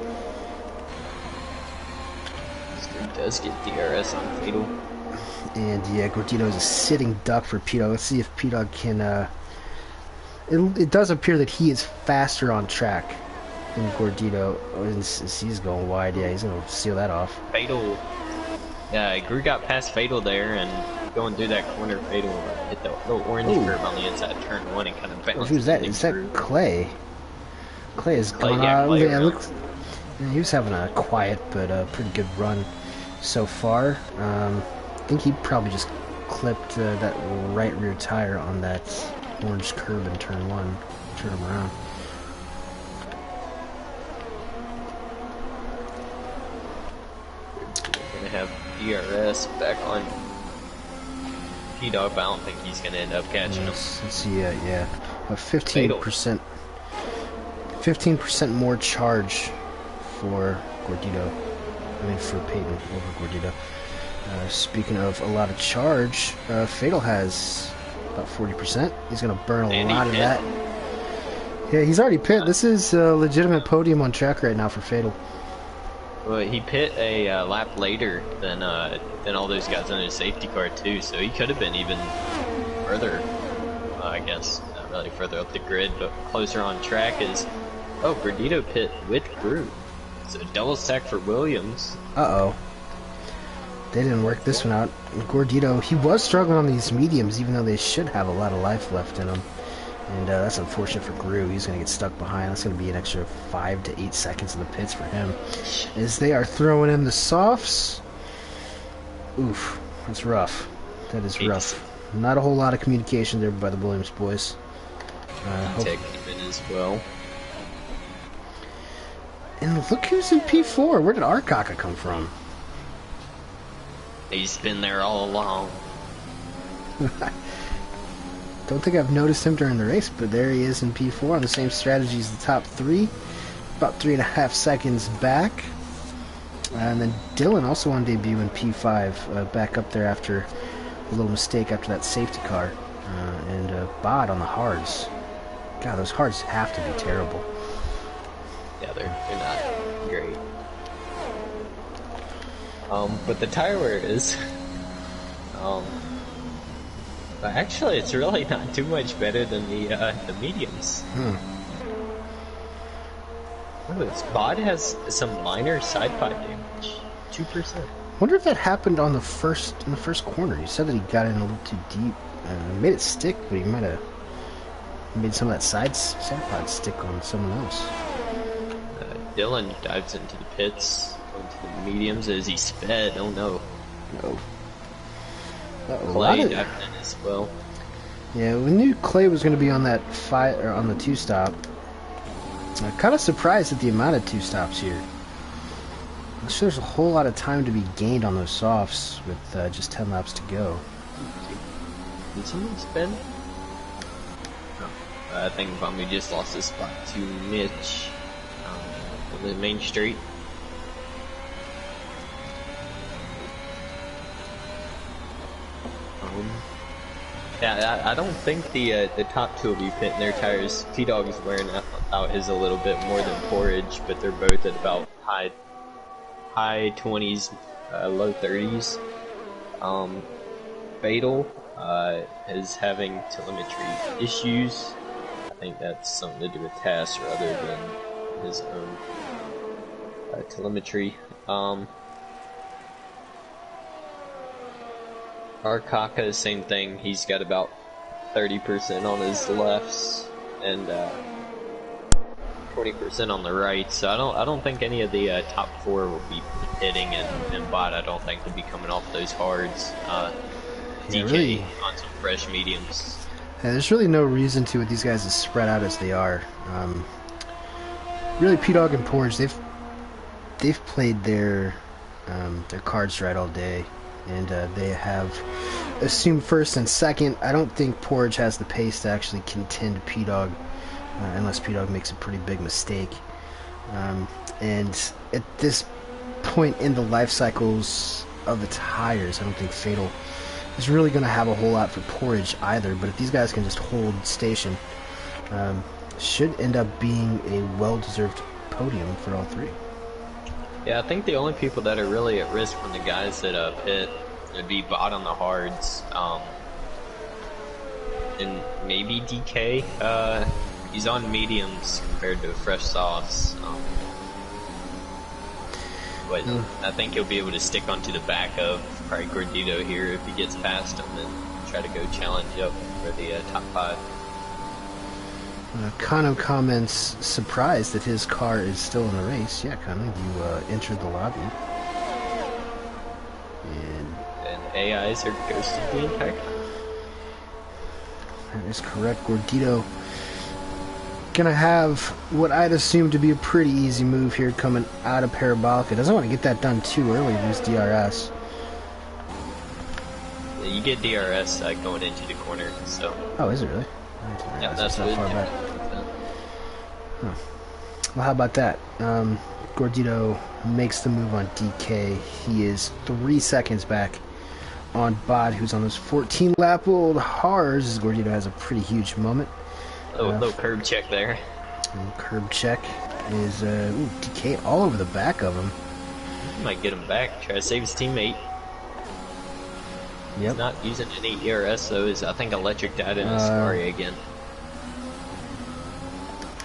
Gru does get DRS on Fatal. And yeah, Gordito is a sitting duck for P-Dog. Let's see if P-Dog can... It does appear that he is faster on track than Gordito. Oh, he's going wide. Yeah, he's going to seal that off. Fatal. Yeah, Gru got past Fatal there and going through that corner. Fatal hit the little orange curve on the inside, turn one, and kind of bounced. Who's that? Is that Clay? Clay is gone on. Yeah, he was having a quiet but a pretty good run so far. I think he probably just clipped that right rear tire on that orange curb in turn one. Turn him around. We're gonna have DRS back on P-Dog, but I don't think he's gonna end up catching him. Let's see, yeah, 15%. 15% more charge for Gordito. I mean, for Peyton over Gordito. Speaking of a lot of charge, Fatal has about 40%. He's going to burn a lot of that. Yeah, he's already pit. This is a legitimate podium on track right now for Fatal. Well, he pit a lap later than all those guys in his safety car too, so he could have been even further. I guess not really further up the grid, but closer on track is. Oh, Gordito pit with Gru. So double stack for Williams. Uh-oh. They didn't work this one out. Gordito, he was struggling on these mediums, even though they should have a lot of life left in them. And that's unfortunate for Gru. He's going to get stuck behind. That's going to be an extra 5 to 8 seconds in the pits for him. As they are throwing in the softs. Oof, that's rough. That is rough. Not a whole lot of communication there by the Williams boys. Tech even as well. And look who's in P4. Where did Arkaka come from? He's been there all along. Don't think I've noticed him during the race, but there he is in P4 on the same strategy as the top three. About 3.5 seconds back. And then Dylan also on debut in P5, back up there after a little mistake after that safety car. And Bod on the hards. God, those hards have to be terrible. Yeah, they're not great. But the tire wear is, actually it's really not too much better than the mediums. Oh, its Bod has some minor side pipe damage, 2%. Wonder if that happened on in the first corner. You said that he got in a little too deep. Made it stick, but he might have made some of that side pod stick on someone else. Dylan dives into the pits, into the mediums as he sped. Oh no. No. Clay dived in as well. Yeah, we knew Clay was going to be on that on the 2-stop. I'm kind of surprised at the amount of 2-stops here. I'm sure there's a whole lot of time to be gained on those softs with just 10 laps to go. Did someone spin? No. I think Bumby just lost his spot to Mitch. The main street. Yeah, I don't think the top two will be pitting their tires. T-Dog is wearing out his a little bit more than Porridge, but they're both at about high 20s, low 30s. Fatal is having telemetry issues. I think that's something to do with TAS rather than his own telemetry. Arkaka, same thing. He's got about 30% on his lefts, and 20% on the right, so I don't think any of the top 4 will be hitting, and bot I don't think will be coming off those hards. DK really, on some fresh mediums. yeah, there's really no reason to with these guys as spread out as they are. Really, P-Dog and Porge, they've played their cards right all day, and they have assumed first and second. I don't think Porge has the pace to actually contend P-Dog, unless P-Dog makes a pretty big mistake. And at this point in the life cycles of the tires, I don't think Fatal is really going to have a whole lot for Porridge either, but if these guys can just hold station, should end up being a well-deserved podium for all 3. Yeah, I think the only people that are really at risk from the guys that pit would be bot on the hards, and maybe DK. He's on mediums compared to fresh softs, but I think he'll be able to stick onto the back of probably Gordito here if he gets past him and try to go challenge up for the top 5. Kano comments, surprised that his car is still in the race. Yeah, Kano, you entered the lobby. And AIs are ghosted the impact. That is correct. Gordito gonna have what I'd assume to be a pretty easy move here coming out of Parabolica. Doesn't want to get that done too early, lose DRS. You get DRS going into the corner, so. Oh, is it really? Yeah, that's not far back. Huh. Well, how about that? Gordito makes the move on DK. He is 3 seconds back on Bod, who's on those 14-lap-old hards. Gordito has a pretty huge moment. Little curb check there. Curb check is DK all over the back of him. Might get him back. Try to save his teammate. Yep. He's not using any ERS, though. I think Electric died in Ascari again.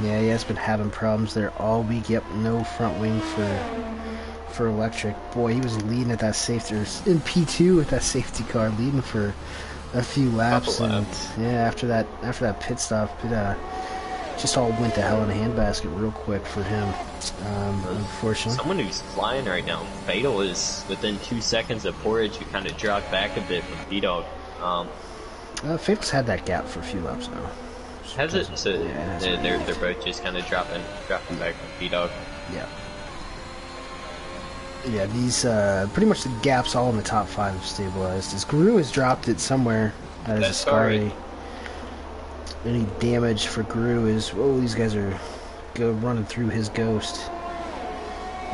Yeah, he has been having problems there all week. Yep, no front wing for Electric. Boy, he was leading at that safety, or in P2 with that safety car, leading for a few laps. And yeah, after that pit stop, it just all went to hell in a handbasket real quick for him. Unfortunately, someone who's flying right now. Fatal is within 2 seconds of Porridge, who kind of dropped back a bit from P-Dog. Fatal's had that gap for a few laps now. Has it? So yeah, they're both just kind of dropping back from P-Dog. Yeah. Yeah, these pretty much the gaps all in the top 5 have stabilized. As Guru has dropped it somewhere as a Ascari. Any damage for Guru is, whoa, these guys are running through his ghost.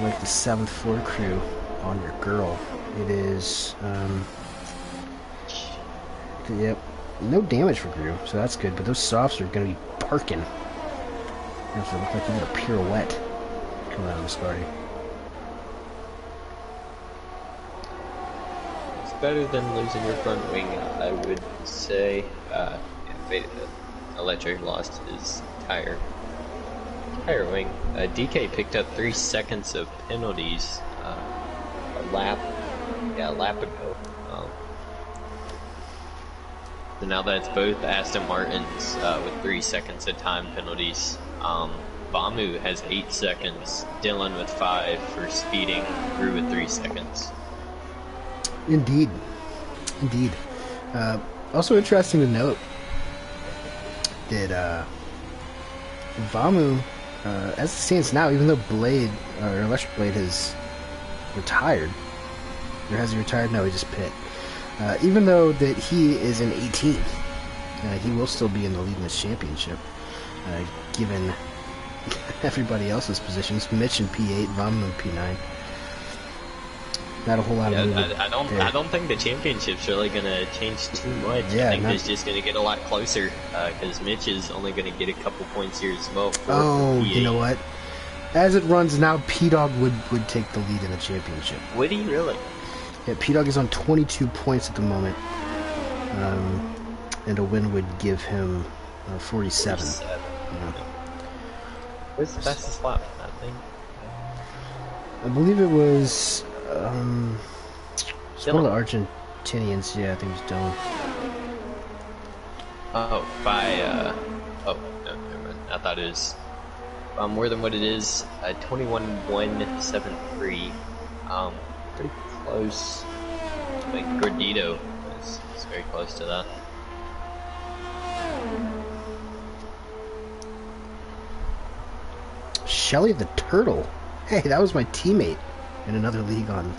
Like the 7th floor crew on your girl. It is, yep, no damage for Guru, so that's good, but those softs are going to be parking. It look like you got a pirouette coming out of the Ascari. It's better than losing your front wing, I would say. Electric lost his tire wing. DK picked up 3 seconds of penalties a lap ago. So now that's both Aston Martins with 3 seconds of time penalties. Bamu has 8 seconds, Dylan with 5 for speeding, Drew with 3 seconds. Indeed. Also interesting to note that Vamu, as it stands now, even though Blade, or Electric Blade, has retired, or has he retired? No, he just pit. Even though that he is in 18th, he will still be in the lead in this championship, given everybody else's positions. Mitch in P8, Vamu in P9. Not a whole lot of movement. I don't think the championship's really going to change too much. Yeah, I think it's just going to get a lot closer because Mitch is only going to get a couple points here as well. Oh, you know what? As it runs now, P-Dog would take the lead in the championship. Would he really? Yeah, P-Dog is on 22 points at the moment. And a win would give him 47. Yeah. Where's the fastest lap in that thing? I believe it was... it's one of the Argentinians, yeah, I think it was Dylan. Oh, by, oh, no, never mind. I thought it was more than what it is. 21-173. Pretty close. I think Gordito is very close to that. Shelly the Turtle. Hey, that was my teammate in another league on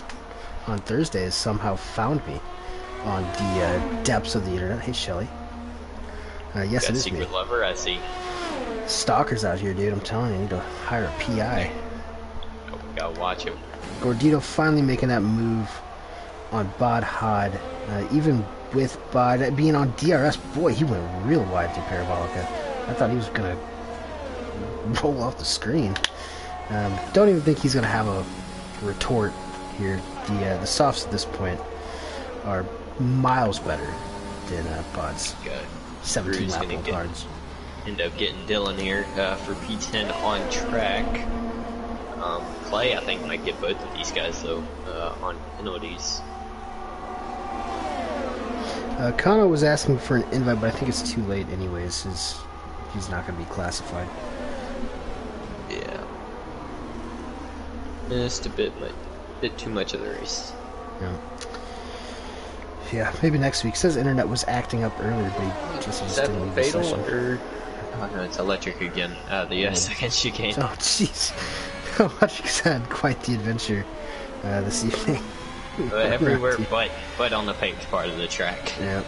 Thursday. Has somehow found me on the depths of the internet. Hey, Shelly. Yes, it is me. Secret lover, I see. Stalkers out here, dude. I'm telling you, I need to hire a PI. Oh, we gotta watch him. Gordito finally making that move on Bod Hod. Even with Bod being on DRS, boy, he went real wide to Parabolica. I thought he was going to roll off the screen. Don't even think he's going to have a retort here. The softs at this point are miles better than Bod's 17 lap old hards. End up getting Dylan here for P10 on track. Clay, I think, might get both of these guys though on penalties. Kano was asking for an invite, but I think it's too late anyways. He's not going to be classified. Yeah, just a bit too much of the race. Yeah, maybe next week. It says internet was acting up earlier, but he just didn't leave the session. Oh no, it's electric again. The second chicane. Oh jeez. Electric's had quite the adventure this evening. Everywhere but on the paved part of the track. Yeah.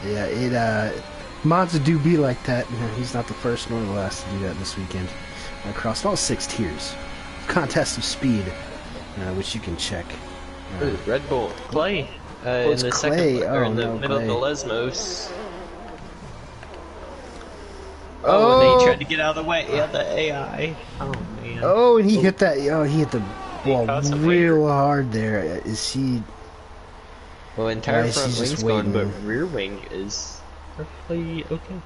Yeah, Monza do be like that. He's not the first nor the last to do that this weekend. Across all 6 tiers. Contest of speed, which you can check. Red Bull. Clay. In the Clay. second, or in the middle of the Lesmos. Oh, and they tried to get out of the way. Yeah, the AI. Oh man. Oh, and he hit that. Oh, he hit the ball real hard there. Is he? Well, entire front wing's gone, but rear wing is perfectly okay.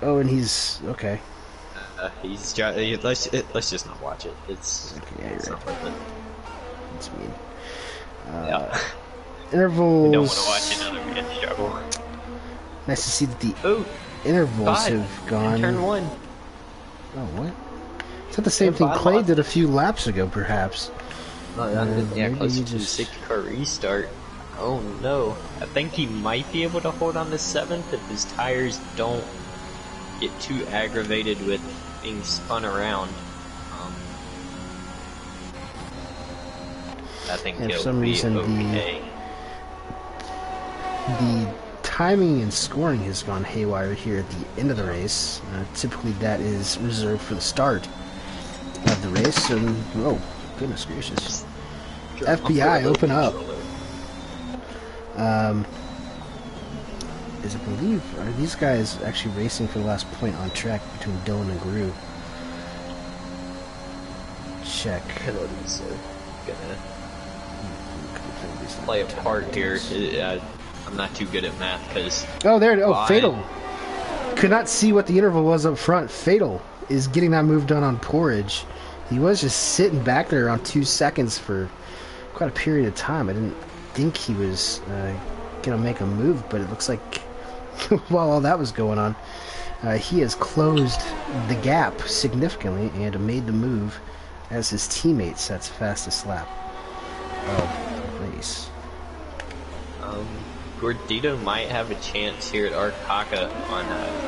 Oh, and he's okay. Let's just not watch it. It's okay. Yeah, it's you're not right. worth it. It's mean. Yeah. Intervals. We don't want to watch another man struggle. Nice to see that the intervals have gone. Turn 1. Oh, what? Is that the same thing Clay did a few laps ago, perhaps? Yeah, close to the 6-car restart. Oh no. I think he might be able to hold on to 7th if his tires don't get too aggravated with being spun around. I think and he'll for some be reason okay. The timing and scoring has gone haywire here at the end of the race. Typically that is reserved for the start of the race, and oh goodness gracious. FBI, open up. I believe, are these guys actually racing for the last point on track between Dylan and Guru? Check. Penalties are gonna play a part here. I'm not too good at math because. Oh, there! Oh, Fatal. Could not see what the interval was up front. Fatal is getting that move done on Porridge. He was just sitting back there around 2 seconds for quite a period of time. I didn't think he was gonna make a move, but it looks like while all that was going on, he has closed the gap significantly and made the move as his teammate sets fastest lap of the race. Gordito might have a chance here at Arcaka on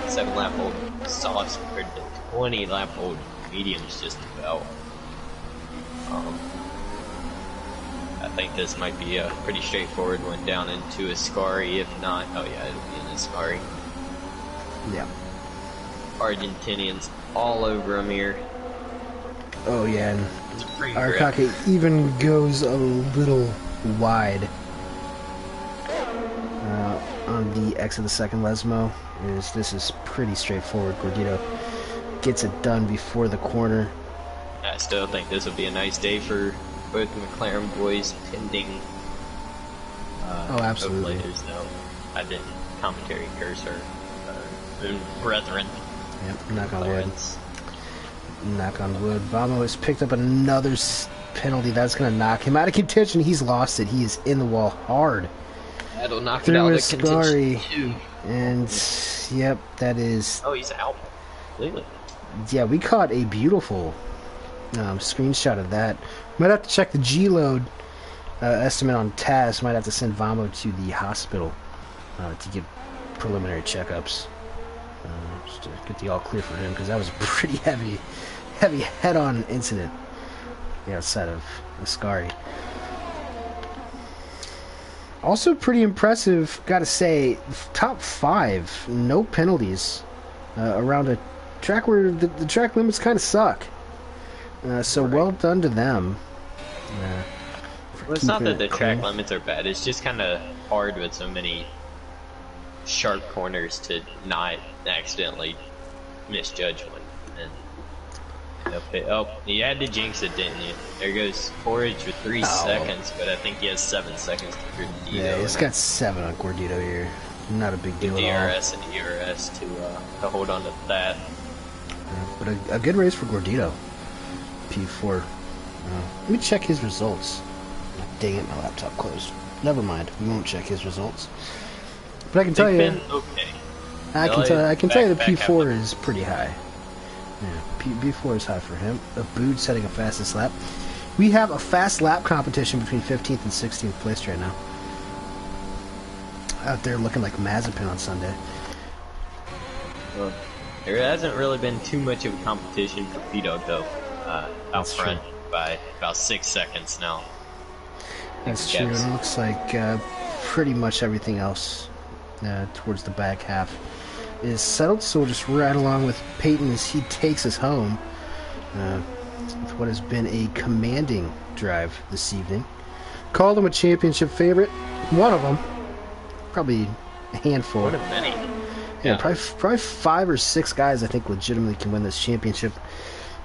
7-lap-old softs compared to 20-lap-old mediums just about. I think this might be a pretty straightforward one down into Ascari, if not, oh yeah, it'll be an Ascari. Yeah. Argentinians all over him here. Oh yeah, and Arcaka even goes a little wide on the exit of the second Lesmo. This is pretty straightforward. Gordito gets it done before the corner. I still think this would be a nice day for both McLaren boys, pending oh, absolutely. Players, though. I didn't commentary curse or brethren. Yep, knock on wood. Knock on wood. Vamo has picked up another penalty. That's going to knock him out of contention. He's lost it. He is in the wall hard. That'll knock it out of contention too. And, yep, that is... Oh, he's out. Completely. Yeah, we caught a beautiful screenshot of that. Might have to check the G-load estimate on Taz. Might have to send Vamo to the hospital to get preliminary checkups. Just to get the all clear for him, because that was a pretty heavy head-on incident outside of Ascari. Also pretty impressive, gotta say, top 5, no penalties around a track where the track limits kind of suck. So well done to them. Well, it's not that the track limits are bad, it's just kind of hard with so many sharp corners to not accidentally misjudge one. And oh, you had to jinx it, didn't you? There goes Forage with 3 seconds, but I think he has 7 seconds to Gordito. Yeah, he's got 7 on Gordito here. Not a big deal at all. DRS and ERS to hold on to that. But a good race for Gordito. P4. Let me check his results. Dang it, my laptop closed. Never mind, we won't check his results. But I can tell you, okay. I can tell you the P4 is pretty high. Yeah, P4 is high for him. Abood setting a fastest lap. We have a fast lap competition between 15th and 16th place right now. Out there looking like Mazepin on Sunday. Well, there hasn't really been too much of a competition for P-Dog though. Out front by about 6 seconds now. That's true. It looks like pretty much everything else towards the back half is settled, so we'll just ride along with Peyton as he takes us home with what has been a commanding drive this evening. Called him a championship favorite. One of them. Probably a handful. One of many. Yeah, probably 5 or 6 guys I think legitimately can win this championship.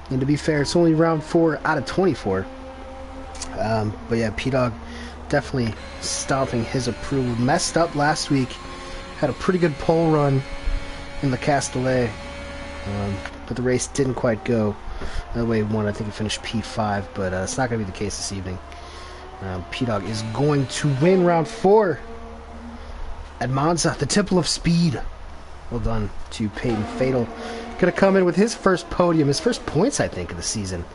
And to be fair, it's only round 4 out of 24. But yeah, P-Dog definitely stomping his approval. Messed up last week. Had a pretty good pole run in the Castellet. But the race didn't quite go the way he wanted. I think he finished P5, but it's not going to be the case this evening. P-Dog is going to win round 4 at Monza, the Temple of Speed. Well done to Peyton Fatal. Going to come in with his first podium, his first points, I think, of the season.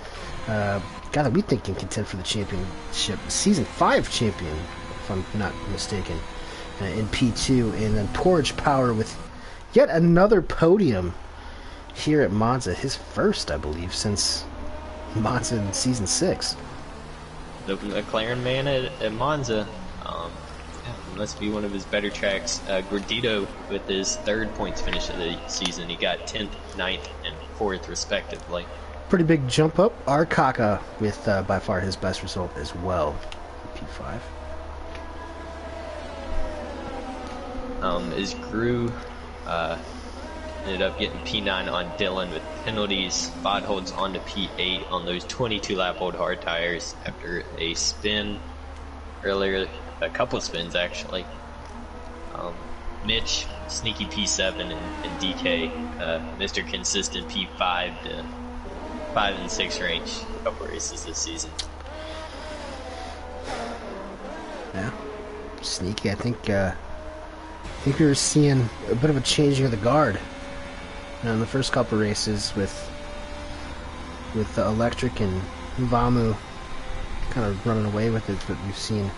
Guy that we think can contend for the championship. Season 5 champion, if I'm not mistaken, in P2. And then Porridge Power with yet another podium here at Monza. His first, I believe, since Monza in Season 6. The McLaren man at Monza. Must be one of his better tracks. Gordito with his 3rd points finish of the season. He got 10th, 9th, and 4th respectively. Pretty big jump up. Arkaka with by far his best result as well. P5. Is Gru ended up getting P9 on Dylan with penalties. Bod holds on to P8 on those 22 lap old hard tires after a spin earlier. A couple of spins actually. Mitch, sneaky P7, and DK, Mr. Consistent P5 to 5 and 6 range. A couple races this season. Yeah, sneaky. I think we were seeing a bit of a changing of the guard in the first couple races with the Electric and Vamu kind of running away with it, but we've seen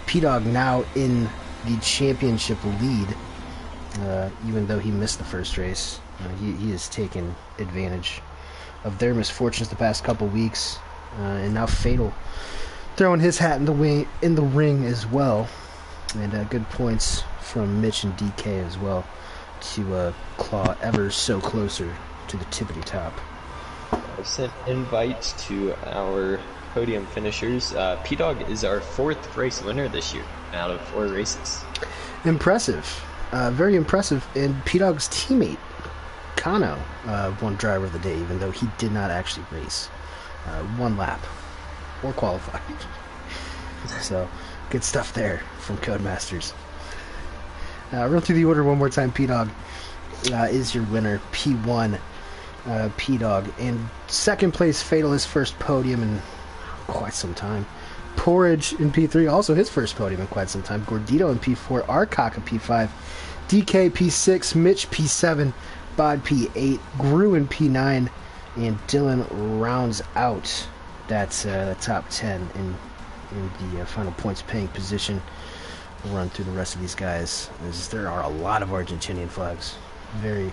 P-Dog now in the championship lead, even though he missed the first race. He has taken advantage of their misfortunes the past couple weeks, and now Fatal throwing his hat in the ring as well. And good points from Mitch and DK as well to claw ever so closer to the tippity top. I've sent invites to our podium finishers. P-Dog is our 4th race winner this year out of 4 races. Impressive. Very impressive. And P-Dog's teammate, Kano, won driver of the day, even though he did not actually race. 1 lap. Or qualified. So, good stuff there from Codemasters. Run through the order one more time. P-Dog is your winner. P1, P-Dog. And 2nd place, Fatal, his first podium in quite some time. Porridge in P3, also his first podium in quite some time. Gordito in P4, Arkaka P5, DK P6, Mitch P7, Bod P8, Gruen P9, and Dylan rounds out the top 10 in the final points paying position. We'll run through the rest of these guys, as there are a lot of Argentinian flags. Very,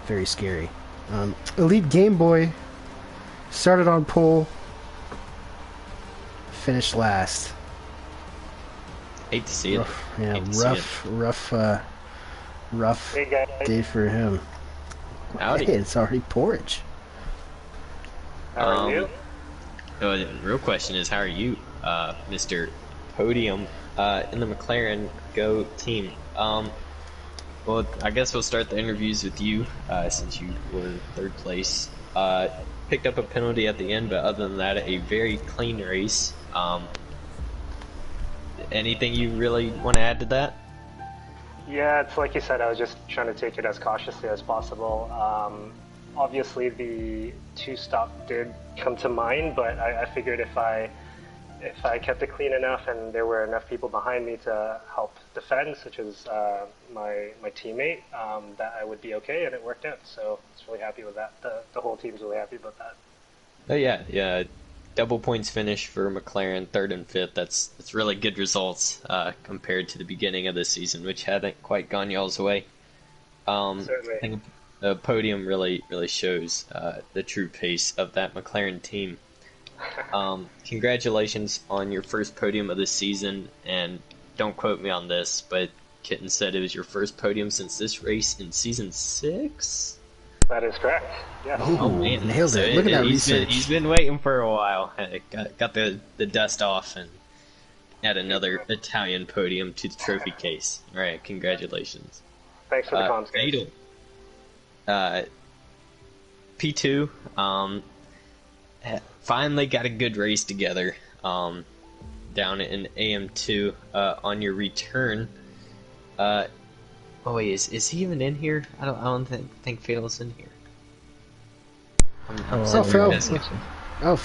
very scary. Elite Game Boy started on pole, finished last. Hate to see it. Rough day for him. Howdy. Hey, it's already porridge. How are you? The real question is, how are you, Mr. Podium, in the McLaren Go team? Well, I guess we'll start the interviews with you, since you were third place. Picked up a penalty at the end, but other than that, a very clean race. Anything you really want to add to that? Yeah, it's like you said, I was just trying to take it as cautiously as possible. Obviously, the two-stop did come to mind, but I figured if I kept it clean enough and there were enough people behind me to help defend, such as my teammate, that I would be okay, and it worked out. So I was really happy with that. The whole team's really happy about that. Oh yeah. Double points finish for McLaren, third and fifth. That's really good results compared to the beginning of the season, which hadn't quite gone y'all's way. Certainly. I think the podium really shows the true pace of that McLaren team. Congratulations on your first podium of the season, and don't quote me on this, but Kitten said it was your first podium since this race in season 6? That is correct. Yes. Oh man, nailed it! Look at that research. He's been waiting for a while. Got the dust off and add another Italian podium to the trophy case. All right, congratulations. Thanks for the comms, guys. Fatal. P2 finally got a good race together down in AM2 on your return. Oh wait, is he even in here? I don't think Fatal's in here. Fatal. Oh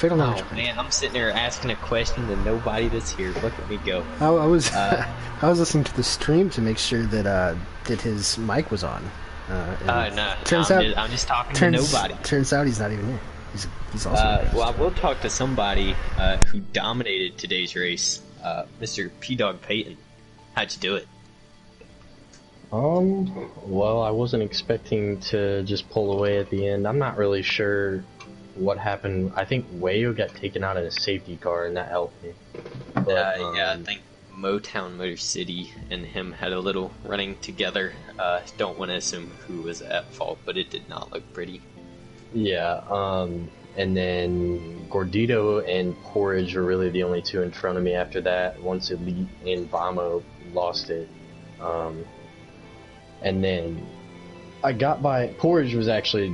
man, I'm sitting there asking a question to nobody that's here. Look at me go. I was I was listening to the stream to make sure that his mic was on. No. I'm just talking to nobody. Turns out he's not even here. He's also. Well, I will talk to somebody who dominated today's race, Mr. P Dog Peyton. How'd you do it? Well, I wasn't expecting to just pull away at the end. I'm not really sure what happened. I think Wayo got taken out in a safety car, and that helped me. But, yeah, I think Motown Motor City and him had a little running together. Don't want to assume who was at fault, but it did not look pretty. Yeah, and then Gordito and Porridge were really the only two in front of me after that, once Elite and Vamo lost it. And then I got by. Porridge was actually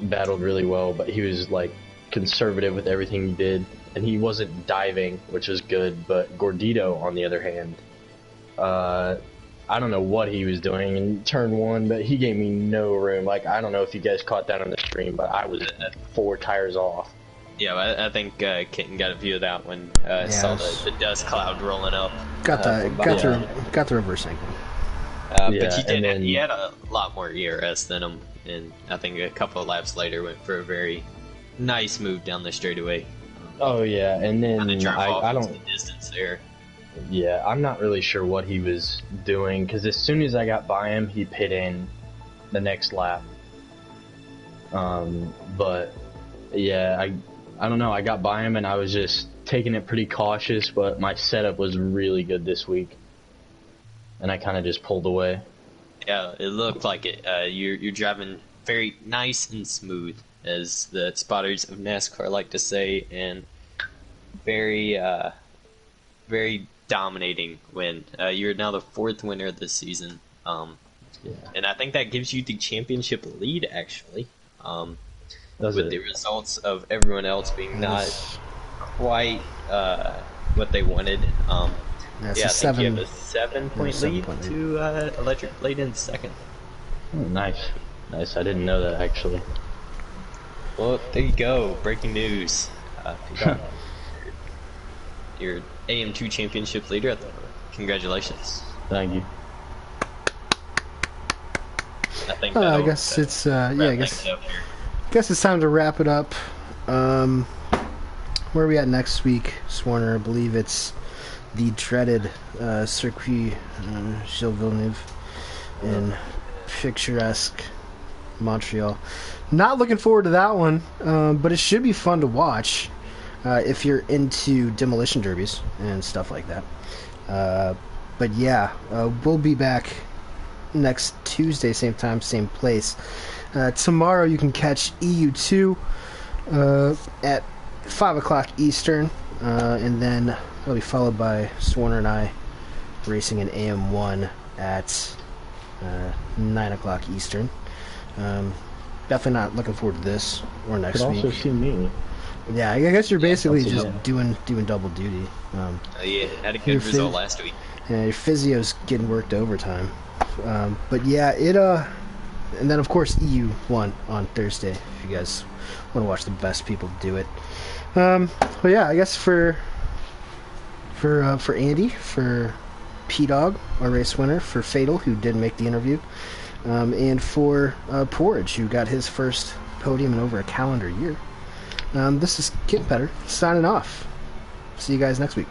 battled really well, but he was like conservative with everything he did, and he wasn't diving, which was good. But Gordito, on the other hand, I don't know what he was doing in turn 1, but he gave me no room. Like, I don't know if you guys caught that on the stream, but I was 4 tires off. Yeah, I think Kitten got a view of that when saw the dust cloud rolling up. Got the reverse angle. But he had a lot more ERS than him, and I think a couple of laps later went for a very nice move down the straightaway. Oh yeah, and then I don't the distance there. Yeah, I'm not really sure what he was doing, because as soon as I got by him, he pit in the next lap. But yeah, I don't know. I got by him and I was just taking it pretty cautious, but my setup was really good this week. And I kind of just pulled away. Yeah, it looked like it. You're driving very nice and smooth, as the spotters of NASCAR like to say, and very dominating win. You're now the 4th winner of this season. And I think that gives you the championship lead, actually. With the results of everyone else being not quite what they wanted. I think you have a 7-point lead to Electric Blade in second. Oh, nice. I didn't know that, actually. Well, there you go. Breaking news. Your AM2 championship leader at the moment. Congratulations. Thank you. think I that'll guess it's wrap yeah. I things guess up here. it's time to wrap it up. Where are we at next week, Swarner? I believe it's the dreaded Circuit Gilles Villeneuve in picturesque Montreal. Not looking forward to that one, but it should be fun to watch if you're into demolition derbies and stuff like that. But yeah, we'll be back next Tuesday, same time, same place. Tomorrow you can catch EU2 at 5 o'clock Eastern, and then it'll be followed by Swarner and I racing in AM1 at 9 o'clock Eastern. Definitely not looking forward to this or next Could week. also see me. Yeah, I guess you're basically also, just yeah. doing double duty. Yeah, had a Your good result last week. Yeah, your physio's getting worked overtime. But yeah, and then of course EU1 on Thursday if you guys want to watch the best people do it. But yeah, I guess for Andy, for P-Dog, our race winner, for Fatal, who did make the interview, and for Porridge, who got his first podium in over a calendar year. This is Kit Better, signing off. See you guys next week.